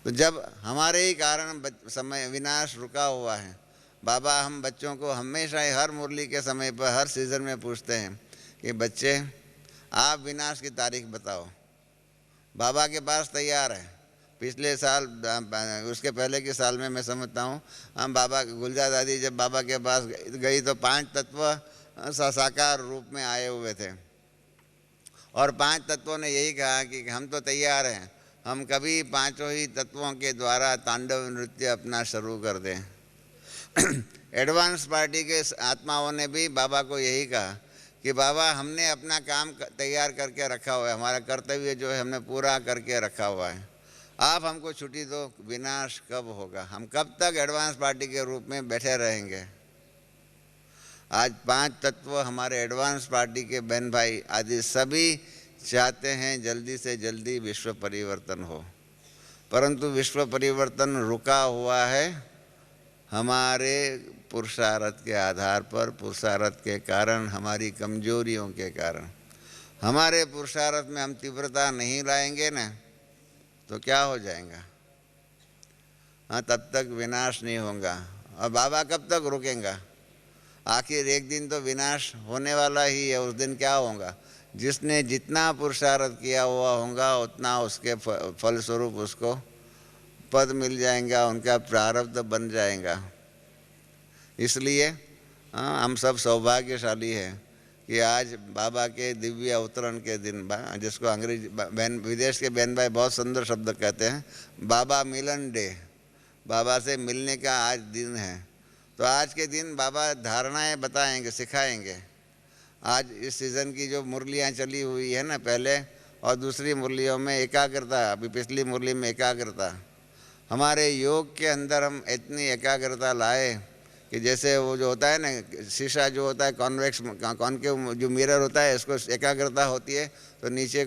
तो जब हमारे ही कारण समय विनाश रुका हुआ है, बाबा हम बच्चों को हमेशा ही हर मुरली के समय पर हर सीज़न में पूछते हैं कि बच्चे आप विनाश की तारीख बताओ। बाबा के पास तैयार है। पिछले साल, उसके पहले के साल में मैं समझता हूँ हम बाबा गुलजार दादी जब बाबा के पास गई तो 5 तत्व साकार रूप में आए हुए थे और 5 तत्वों ने यही कहा कि हम तो तैयार हैं, हम कभी 5 ही तत्वों के द्वारा तांडव नृत्य अपना शुरू कर दें। एडवांस पार्टी के आत्माओं ने भी बाबा को यही कहा कि बाबा हमने अपना काम तैयार करके रखा हुआ है, हमारा कर्तव्य जो है हमने पूरा करके रखा हुआ है, आप हमको छुट्टी दो। विनाश कब होगा? हम कब तक एडवांस पार्टी के रूप में बैठे रहेंगे? आज 5 तत्व हमारे एडवांस पार्टी के बहन भाई आदि सभी चाहते हैं जल्दी से जल्दी विश्व परिवर्तन हो, परंतु विश्व परिवर्तन रुका हुआ है हमारे पुरुषार्थ के आधार पर, पुरुषार्थ के कारण, हमारी कमजोरियों के कारण। हमारे पुरुषार्थ में हम तीव्रता नहीं लाएंगे ना तो क्या हो जाएगा? हाँ, तब तक विनाश नहीं होगा। और बाबा कब तक रुकेंगा? आखिर एक दिन तो विनाश होने वाला ही है। उस दिन क्या होगा? जिसने जितना पुरुषार्थ किया हुआ होगा उतना उसके फलस्वरूप उसको पद मिल जाएगा, उनका प्रारब्ध बन जाएगा। इसलिए हम सब सौभाग्यशाली हैं कि आज बाबा के दिव्य अवतरण के दिन, जिसको अंग्रेजी विदेश के बहन भाई बहुत सुंदर शब्द कहते हैं, बाबा मिलन डे, बाबा से मिलने का आज दिन है। तो आज के दिन बाबा धारणाएं बताएंगे, सिखाएंगे। आज इस सीज़न की जो मुरलियाँ चली हुई है ना पहले, और दूसरी मुरलियों में एकाग्रता, अभी पिछली मुरली में एकाग्रता, हमारे योग के अंदर हम इतनी एकाग्रता लाए कि जैसे वो जो होता है ना शीशा जो होता है कॉन्वेक्स कॉनकेव जो मिरर होता है, इसको एकाग्रता होती है तो नीचे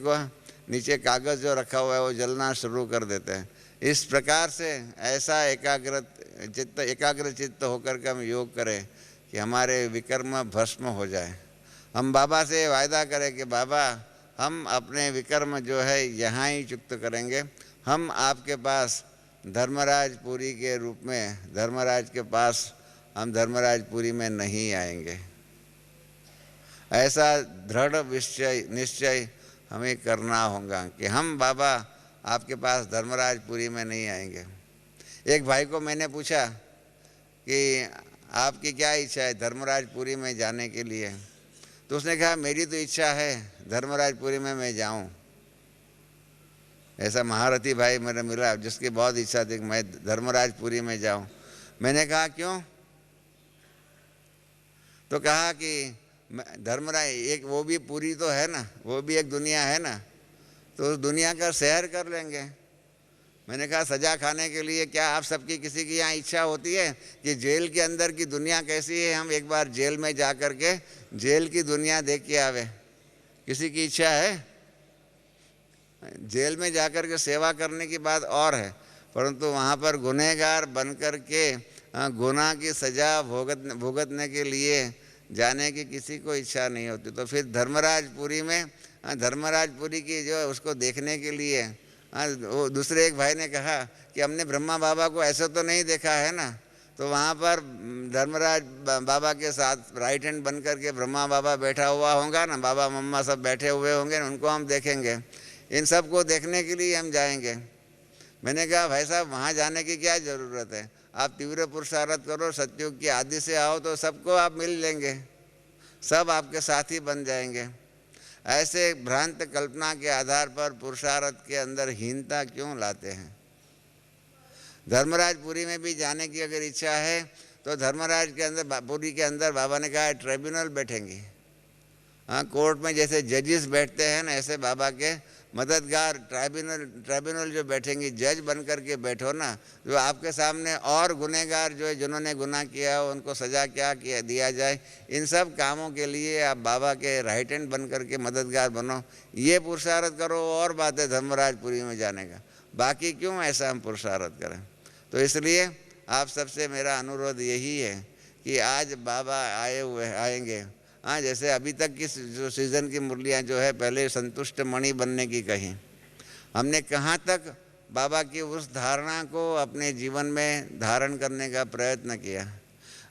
कागज़ जो रखा हुआ है वो जलना शुरू कर देते हैं। इस प्रकार से ऐसा एकाग्र चित्त होकर के हम योग करें कि हमारे विकर्म भस्म हो जाए। हम बाबा से वायदा करें कि बाबा हम अपने विकर्म जो है यहाँ ही चुक्त करेंगे, हम आपके पास धर्मराजपुरी के रूप में, धर्मराज के पास हम धर्मराजपुरी में नहीं आएंगे। ऐसा दृढ़ निश्चय हमें करना होगा कि हम बाबा आपके पास धर्मराजपुरी में नहीं आएंगे। एक भाई को मैंने पूछा कि आपकी क्या इच्छा है धर्मराजपुरी में जाने के लिए, तो उसने कहा मेरी तो इच्छा है धर्मराजपुरी में मैं जाऊं। ऐसा महारथी भाई मेरा मिला जिसकी बहुत इच्छा थी कि मैं धर्मराजपुरी में जाऊं। मैंने कहा क्यों? तो कहा कि धर्मराज एक वो भी पूरी तो है ना, वो भी एक दुनिया है ना, तो उस दुनिया का सैर कर लेंगे। मैंने कहा सजा खाने के लिए क्या आप सबकी किसी की यहाँ इच्छा होती है कि जेल के अंदर की दुनिया कैसी है, हम एक बार जेल में जा कर के जेल की दुनिया देख के आवे? किसी की इच्छा है? जेल में जा कर के सेवा करने की बात और है, परंतु वहाँ पर गुनहगार बन कर के गुनाह की सज़ा भुगतने के लिए जाने की किसी को इच्छा नहीं होती। तो फिर धर्मराजपुरी में धर्मराजपुरी की जो उसको देखने के लिए वो दूसरे एक भाई ने कहा कि हमने ब्रह्मा बाबा को ऐसा तो नहीं देखा है ना। तो वहाँ पर धर्मराज बाबा के साथ राइट हैंड बन करके ब्रह्मा बाबा बैठा हुआ होगा ना, बाबा मम्मा सब बैठे हुए होंगे ना, उनको हम देखेंगे। इन सब को देखने के लिए हम जाएंगे। मैंने कहा भाई साहब वहाँ जाने की क्या ज़रूरत है, आप तीव्र पुरुषार्थ करो, सतयुग की आदि से आओ तो सबको आप मिल लेंगे, सब आपके साथी बन जाएंगे। ऐसे भ्रांत कल्पना के आधार पर पुरुषार्थ के अंदर हीनता क्यों लाते हैं। धर्मराजपुरी में भी जाने की अगर इच्छा है तो धर्मराज के अंदर पुरी के अंदर बाबा ने कहा ट्रिब्यूनल बैठेंगे। हाँ, कोर्ट में जैसे जजेस बैठते हैं ना, ऐसे बाबा के मददगार ट्रिब्यूनल जो बैठेंगे, जज बन करके बैठो ना, जो आपके सामने और गुनहगार जो है जिन्होंने गुनाह किया हो उनको सज़ा क्या किया दिया जाए। इन सब कामों के लिए आप बाबा के राइट हैंड बन करके मददगार बनो, ये पुरुषार्थ करो और बात है धर्मराजपुरी में जाने का। बाकी क्यों ऐसा हम पुरुषार्थ करें। तो इसलिए आप सबसे मेरा अनुरोध यही है कि आज बाबा आएंगे। हाँ, जैसे अभी तक की जो सीज़न की मुरलियाँ जो है, पहले संतुष्ट मणि बनने की कही, हमने कहाँ तक बाबा की उस धारणा को अपने जीवन में धारण करने का प्रयत्न किया।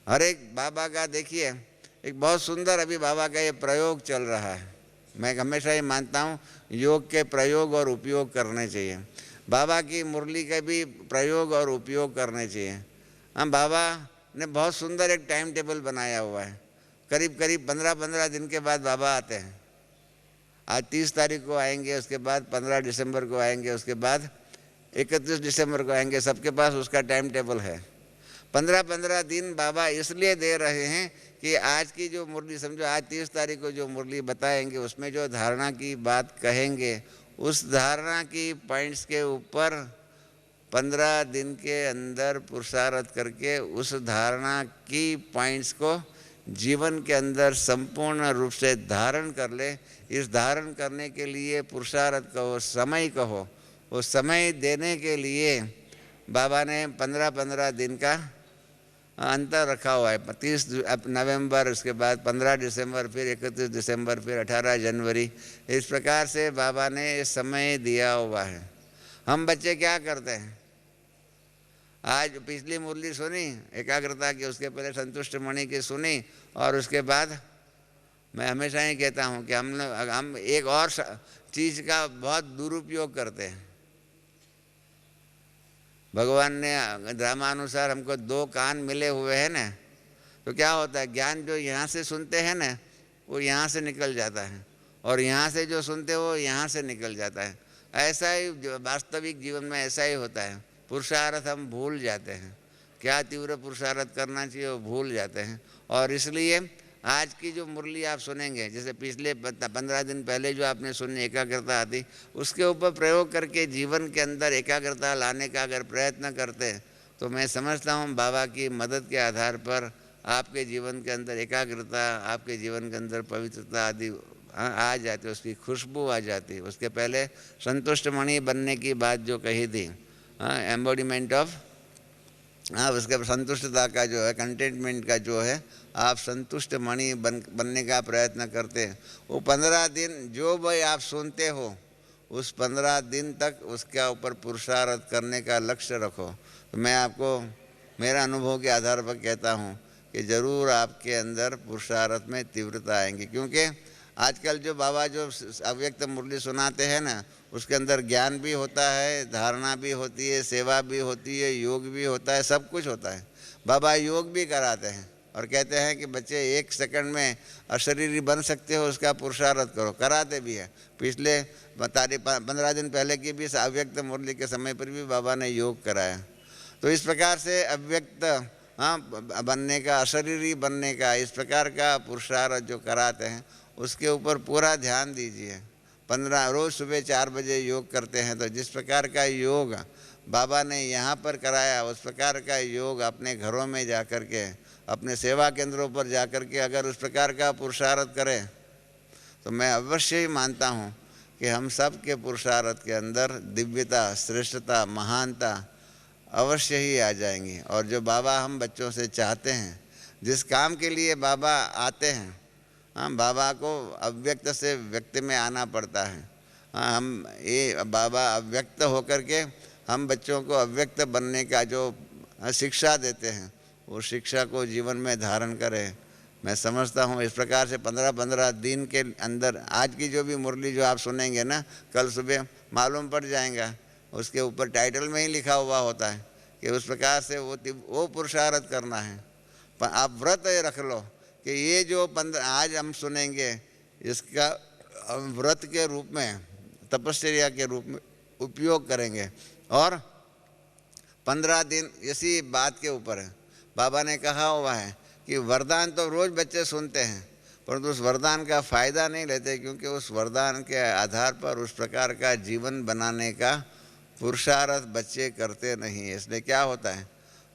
हर एक बाबा का देखिए एक बहुत सुंदर अभी बाबा का ये प्रयोग चल रहा है। मैं हमेशा ये मानता हूँ योग के प्रयोग और उपयोग करने चाहिए, बाबा की मुरली के भी प्रयोग और उपयोग करने चाहिए। हम बाबा ने बहुत सुंदर एक टाइम टेबल बनाया हुआ है, करीब करीब 15-15 दिन के बाद बाबा आते हैं। आज 30 तारीख को आएंगे, उसके बाद 15 दिसंबर को आएंगे, उसके बाद 31 दिसंबर को आएंगे, सबके पास उसका टाइम टेबल है। 15-15 दिन बाबा इसलिए दे रहे हैं कि आज की जो मुरली समझो, आज 30 तारीख को जो मुरली बताएंगे उसमें जो धारणा की बात कहेंगे, उस धारणा की पॉइंट्स के ऊपर 15 दिन के अंदर पुरुषार्थ करके उस धारणा की पॉइंट्स को जीवन के अंदर संपूर्ण रूप से धारण कर ले। इस धारण करने के लिए पुरुषार्थ कहो, समय कहो, वो समय देने के लिए बाबा ने 15-15 दिन का अंतर रखा हुआ है। 30 नवंबर, उसके बाद 15 दिसंबर, फिर 31 दिसंबर, फिर 18 जनवरी। इस प्रकार से बाबा ने समय दिया हुआ है। हम बच्चे क्या करते हैं, आज पिछली मुरली सुनी एकाग्रता की, उसके पहले संतुष्ट मणि की सुनी, और उसके बाद मैं हमेशा ही कहता हूँ कि हम एक और चीज़ का बहुत दुरुपयोग करते हैं। भगवान ने ड्रामानुसार हमको 2 कान मिले हुए हैं ना, तो क्या होता है, ज्ञान जो यहाँ से सुनते हैं ना वो यहाँ से निकल जाता है, और यहाँ से जो सुनते हो यहाँ से निकल जाता है। ऐसा ही वास्तविक जीवन में ऐसा ही होता है। पुरुषार्थ हम भूल जाते हैं, क्या तीव्र पुरुषार्थ करना चाहिए वो भूल जाते हैं। और इसलिए आज की जो मुरली आप सुनेंगे, जैसे पिछले 15 दिन पहले जो आपने सुनी एकाग्रता आती, उसके ऊपर प्रयोग करके जीवन के अंदर एकाग्रता लाने का अगर प्रयत्न करते हैं तो मैं समझता हूँ बाबा की मदद के आधार पर आपके जीवन के अंदर एकाग्रता, आपके जीवन के अंदर पवित्रता आदि आ जाती, उसकी खुशबू आ जाती। उसके पहले संतुष्ट मणि बनने की बात जो कही थी, एम्बॉडीमेंट ऑफ, उसके संतुष्टता का जो है, कंटेंटमेंट का जो है, आप संतुष्ट मणि बनने का प्रयत्न करते हैं। वो 15 दिन जो भी आप सुनते हो, उस 15 दिन तक उसके ऊपर पुरुषार्थ करने का लक्ष्य रखो। तो मैं आपको मेरा अनुभव के आधार पर कहता हूँ कि ज़रूर आपके अंदर पुरुषार्थ में तीव्रता आएंगी। क्योंकि आजकल जो बाबा जो अव्यक्त मुरली सुनाते हैं ना, उसके अंदर ज्ञान भी होता है, धारणा भी होती है, सेवा भी होती है, योग भी होता है, सब कुछ होता है। बाबा योग भी कराते हैं और कहते हैं कि बच्चे 1 सेकंड में अशरीरी बन सकते हो, उसका पुरुषार्थ करो, कराते भी है। पिछले 15 दिन पहले की भी अव्यक्त मुरली के समय पर भी बाबा ने योग कराया। तो इस प्रकार से अव्यक्त बनने का, अशरीरी बनने का, इस प्रकार का पुरुषार्थ जो कराते हैं उसके ऊपर पूरा ध्यान दीजिए। 15 रोज़ सुबह 4 बजे योग करते हैं, तो जिस प्रकार का योग बाबा ने यहाँ पर कराया, उस प्रकार का योग अपने घरों में जा कर के, अपने सेवा केंद्रों पर जा कर के अगर उस प्रकार का पुरुषार्थ करें तो मैं अवश्य ही मानता हूँ कि हम सब के पुरुषार्थ के अंदर दिव्यता, श्रेष्ठता, महानता अवश्य ही आ जाएंगी। और जो बाबा हम बच्चों से चाहते हैं, जिस काम के लिए बाबा आते हैं, बाबा को अव्यक्त से व्यक्त में आना पड़ता है। हम ये बाबा अव्यक्त होकर के हम बच्चों को अव्यक्त बनने का जो शिक्षा देते हैं, वो शिक्षा को जीवन में धारण करें। मैं समझता हूँ इस प्रकार से 15-15 दिन के अंदर आज की जो भी मुरली जो आप सुनेंगे ना, कल सुबह मालूम पड़ जाएगा। उसके ऊपर टाइटल में ही लिखा हुआ होता है कि उस प्रकार से वो पुरुषार्थ करना है। पर आप व्रत रख लो कि ये जो 15 आज हम सुनेंगे, इसका हम व्रत के रूप में, तपस्या के रूप में उपयोग करेंगे। और 15 दिन इसी बात के ऊपर है। बाबा ने कहा हुआ है कि वरदान तो रोज़ बच्चे सुनते हैं, परंतु उस वरदान का फ़ायदा नहीं लेते, क्योंकि उस वरदान के आधार पर उस प्रकार का जीवन बनाने का पुरुषार्थ बच्चे करते नहीं। इसलिए क्या होता है,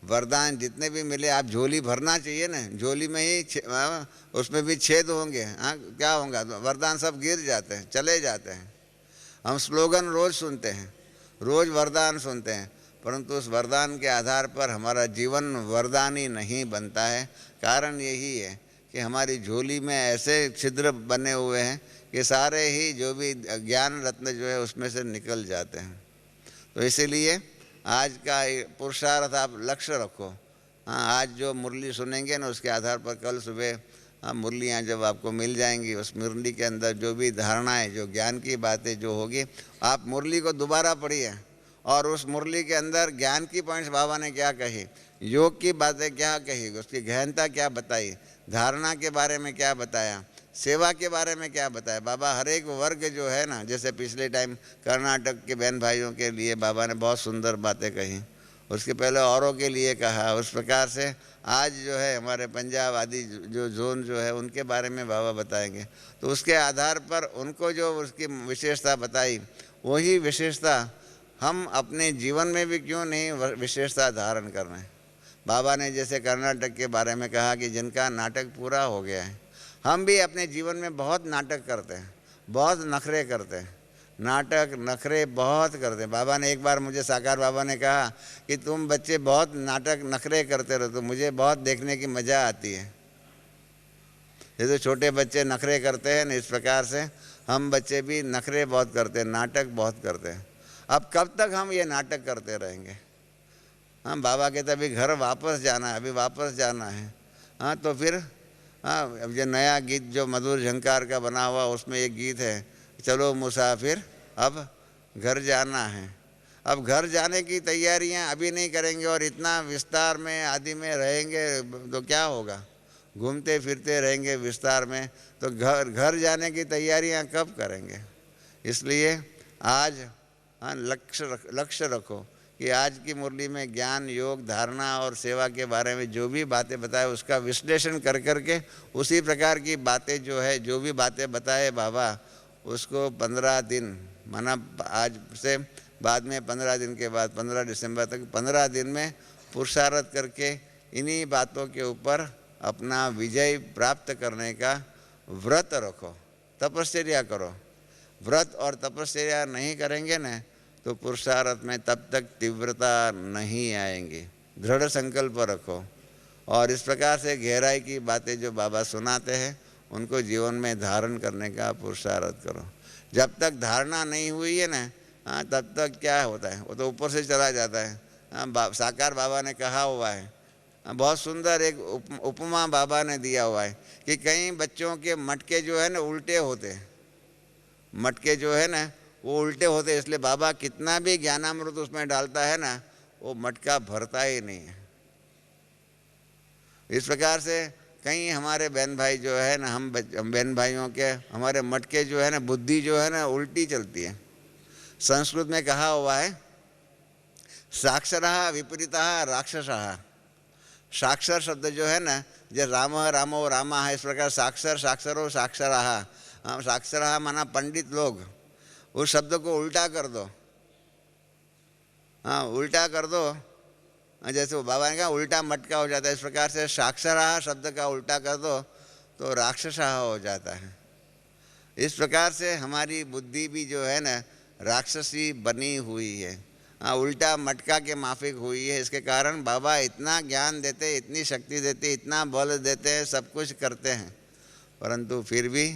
वरदान जितने भी मिले, आप झोली भरना चाहिए ना, झोली में ही उसमें भी छेद होंगे। हाँ, क्या होगा, वरदान सब गिर जाते हैं, चले जाते हैं। हम स्लोगन रोज़ सुनते हैं, रोज़ वरदान सुनते हैं, परंतु उस वरदान के आधार पर हमारा जीवन वरदानी नहीं बनता है। कारण यही है कि हमारी झोली में ऐसे छिद्र बने हुए हैं कि सारे ही जो भी ज्ञान रत्न जो है उसमें से निकल जाते हैं। तो इसीलिए आज का पुरुषार्थ आप लक्ष्य रखो। हाँ, आज जो मुरली सुनेंगे ना, उसके आधार पर कल सुबह मुरलियाँ जब आपको मिल जाएंगी, उस मुरली के अंदर जो भी धारणाएँ, जो ज्ञान की बातें जो होगी, आप मुरली को दोबारा पढ़िए और उस मुरली के अंदर ज्ञान की पॉइंट्स बाबा ने क्या कही, योग की बातें क्या कही, उसकी गहनता क्या बताई, धारणा के बारे में क्या बताया, सेवा के बारे में क्या बताया। बाबा हर एक वर्ग जो है ना, जैसे पिछले टाइम कर्नाटक के बहन भाइयों के लिए बाबा ने बहुत सुंदर बातें कही, उसके पहले औरों के लिए कहा। उस प्रकार से आज जो है हमारे पंजाब आदि जो जोन जो है उनके बारे में बाबा बताएंगे। तो उसके आधार पर उनको जो उसकी विशेषता बताई, वही विशेषता हम अपने जीवन में भी क्यों नहीं विशेषता धारण कर रहे हैं। बाबा ने जैसे कर्नाटक के बारे में कहा कि जिनका नाटक पूरा हो गया है, हम भी अपने जीवन में बहुत नाटक करते हैं, बहुत नखरे करते हैं, नाटक नखरे बहुत करते हैं। बाबा ने एक बार मुझे, साकार बाबा ने कहा कि तुम बच्चे बहुत नाटक नखरे करते रहो, तो मुझे बहुत देखने की मज़ा आती है। जैसे छोटे बच्चे नखरे करते हैं ना, इस प्रकार से हम बच्चे भी नखरे बहुत करते हैं, नाटक बहुत करते हैं। अब कब तक हम ये नाटक करते रहेंगे। हाँ, बाबा कहते अभी घर वापस जाना है, अभी वापस जाना है। हाँ, तो फिर अब जो नया गीत जो मधुर झंकार का बना हुआ, उसमें एक गीत है, चलो मुसाफिर अब घर जाना है। अब घर जाने की तैयारियां अभी नहीं करेंगे और इतना विस्तार में आदि में रहेंगे तो क्या होगा, घूमते फिरते रहेंगे विस्तार में, तो घर जाने की तैयारियां कब करेंगे। इसलिए आज लक्ष्य रखो कि आज की मुरली में ज्ञान, योग, धारणा और सेवा के बारे में जो भी बातें बताए, उसका विश्लेषण कर करके उसी प्रकार की बातें जो है, जो भी बातें बताए बाबा, उसको 15 दिन, माना आज से बाद में 15 दिन के बाद 15 दिसंबर तक 15 दिन में पुरुषार्थ करके इन्हीं बातों के ऊपर अपना विजय प्राप्त करने का व्रत रखो, तपस्या करो। व्रत और तपस्या नहीं करेंगे ना, तो पुरुषार्थ में तब तक तीव्रता नहीं आएंगी। दृढ़ संकल्प रखो और इस प्रकार से गहराई की बातें जो बाबा सुनाते हैं, उनको जीवन में धारण करने का पुरुषार्थ करो। जब तक धारणा नहीं हुई है ना, हाँ, तब तक क्या होता है, वो तो ऊपर से चला जाता है। हाँ, साकार बाबा ने कहा हुआ है, बहुत सुंदर एक उपमा बाबा ने दिया हुआ है कि कई बच्चों के मटके जो है ना उल्टे होते हैं, मटके जो है ना वो उल्टे होते हैं, इसलिए बाबा कितना भी ज्ञानामृत उसमें डालता है ना, वो मटका भरता ही नहीं है। इस प्रकार से कई हमारे बहन भाई जो है ना, हम बहन भाइयों के हमारे मटके जो है ना, बुद्धि जो है ना उल्टी चलती है। संस्कृत में कहा हुआ है, साक्षरः विपरीतः राक्षसः। साक्षर शब्द जो है ना, जो रामः रामो रामा है, इस प्रकार साक्षर साक्षरो साक्षरः। साक्षरः माना पंडित लोग, उस शब्द को उल्टा कर दो। हाँ, उल्टा कर दो, जैसे वो बाबा ने कहा उल्टा मटका हो जाता है, इस प्रकार से साक्षरः शब्द का उल्टा कर दो तो राक्षसः हो जाता है। इस प्रकार से हमारी बुद्धि भी जो है ना राक्षसी बनी हुई है। उल्टा मटका के माफिक हुई है। इसके कारण बाबा इतना ज्ञान देते, इतनी शक्ति देते, इतना बल देते हैं, सब कुछ करते हैं, परंतु फिर भी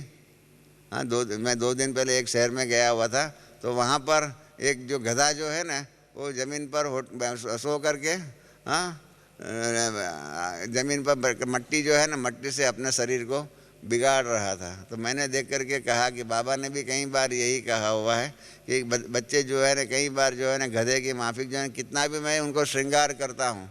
मैं 2 दिन पहले एक शहर में गया हुआ था, तो वहाँ पर एक जो गधा जो है ना, वो ज़मीन पर सो करके ज़मीन पर मट्टी जो है ना, मट्टी से अपने शरीर को बिगाड़ रहा था। तो मैंने देख करके कहा कि बाबा ने भी कई बार यही कहा हुआ है कि बच्चे जो है ना, कई बार जो है ना गधे की माफिक जो है, कितना भी मैं उनको श्रृंगार करता हूँ,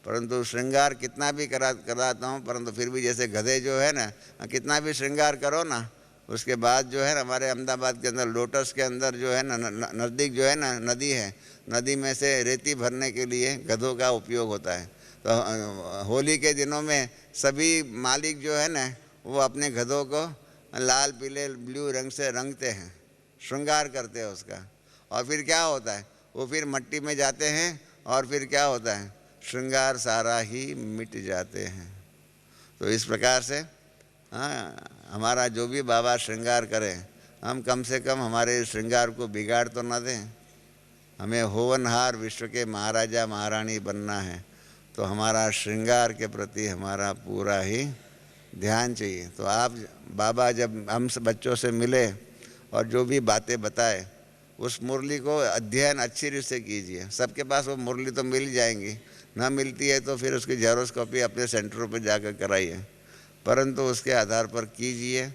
परंतु श्रृंगार कितना भी कराता हूँ, परंतु फिर भी जैसे गधे जो है ना, कितना भी श्रृंगार करो ना, उसके बाद जो है ना, हमारे अहमदाबाद के अंदर लोटस के अंदर जो है ना, नज़दीक जो है ना नदी है, नदी में से रेती भरने के लिए गधों का उपयोग होता है। तो होली के दिनों में सभी मालिक जो है ना, वो अपने गधों को लाल पीले ब्लू रंग से रंगते हैं, श्रृंगार करते हैं उसका, और फिर क्या होता है, वो फिर मट्टी में जाते हैं और फिर क्या होता है, श्रृंगार सारा ही मिट जाते हैं। तो इस प्रकार से हमारा जो भी बाबा श्रृंगार करें, हम कम से कम हमारे श्रृंगार को बिगाड़ तो न दें। हमें होवनहार विश्व के महाराजा महारानी बनना है, तो हमारा श्रृंगार के प्रति हमारा पूरा ही ध्यान चाहिए। तो आप बाबा जब हम बच्चों से मिले और जो भी बातें बताए, उस मुरली को अध्ययन अच्छी रीति से कीजिए। सबके पास वो मुरली तो मिल जाएंगी, ना मिलती है तो फिर उसकी जेरोस्कोपी अपने सेंटरों पर जाकर कराइए, परंतु उसके आधार पर कीजिए,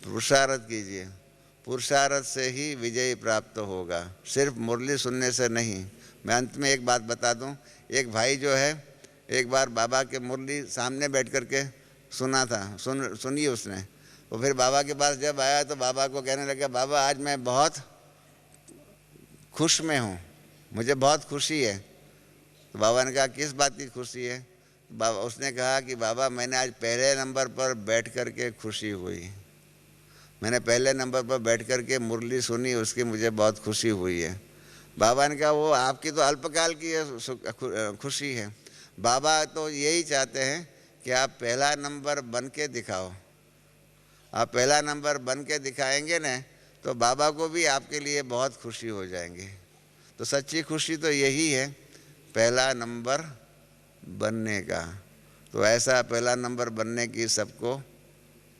पुरुषार्थ कीजिए। पुरुषार्थ से ही विजय प्राप्त होगा, सिर्फ मुरली सुनने से नहीं। मैं अंत में एक बात बता दूं, एक भाई जो है, एक बार बाबा के मुरली सामने बैठ कर के सुना था, सुनी उसने। वो फिर बाबा के पास जब आया तो बाबा को कहने लगा, बाबा आज मैं बहुत खुश में हूँ, मुझे बहुत खुशी है। तो बाबा ने कहा किस बात की खुशी है? बाबा उसने कहा कि बाबा मैंने आज पहले नंबर पर बैठ कर के खुशी हुई, मैंने पहले नंबर पर बैठ कर के मुरली सुनी, उसकी मुझे बहुत खुशी हुई है। बाबा ने कहा वो आपकी तो अल्पकाल की खुशी है, बाबा तो यही चाहते हैं कि आप पहला नंबर बन के दिखाओ। आप पहला नंबर बन के दिखाएंगे ना, तो बाबा को भी आपके लिए बहुत खुशी हो जाएंगी। तो सच्ची खुशी तो यही है, पहला नंबर बनने का। तो ऐसा पहला नंबर बनने की सबको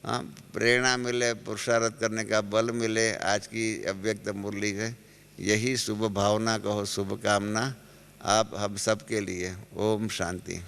प्रेरणा मिले, पुरुषार्थ करने का बल मिले। आज की अव्यक्त मुरली है, यही शुभ भावना कहो, शुभ कामना आप हम सब के लिए। ओम शांति।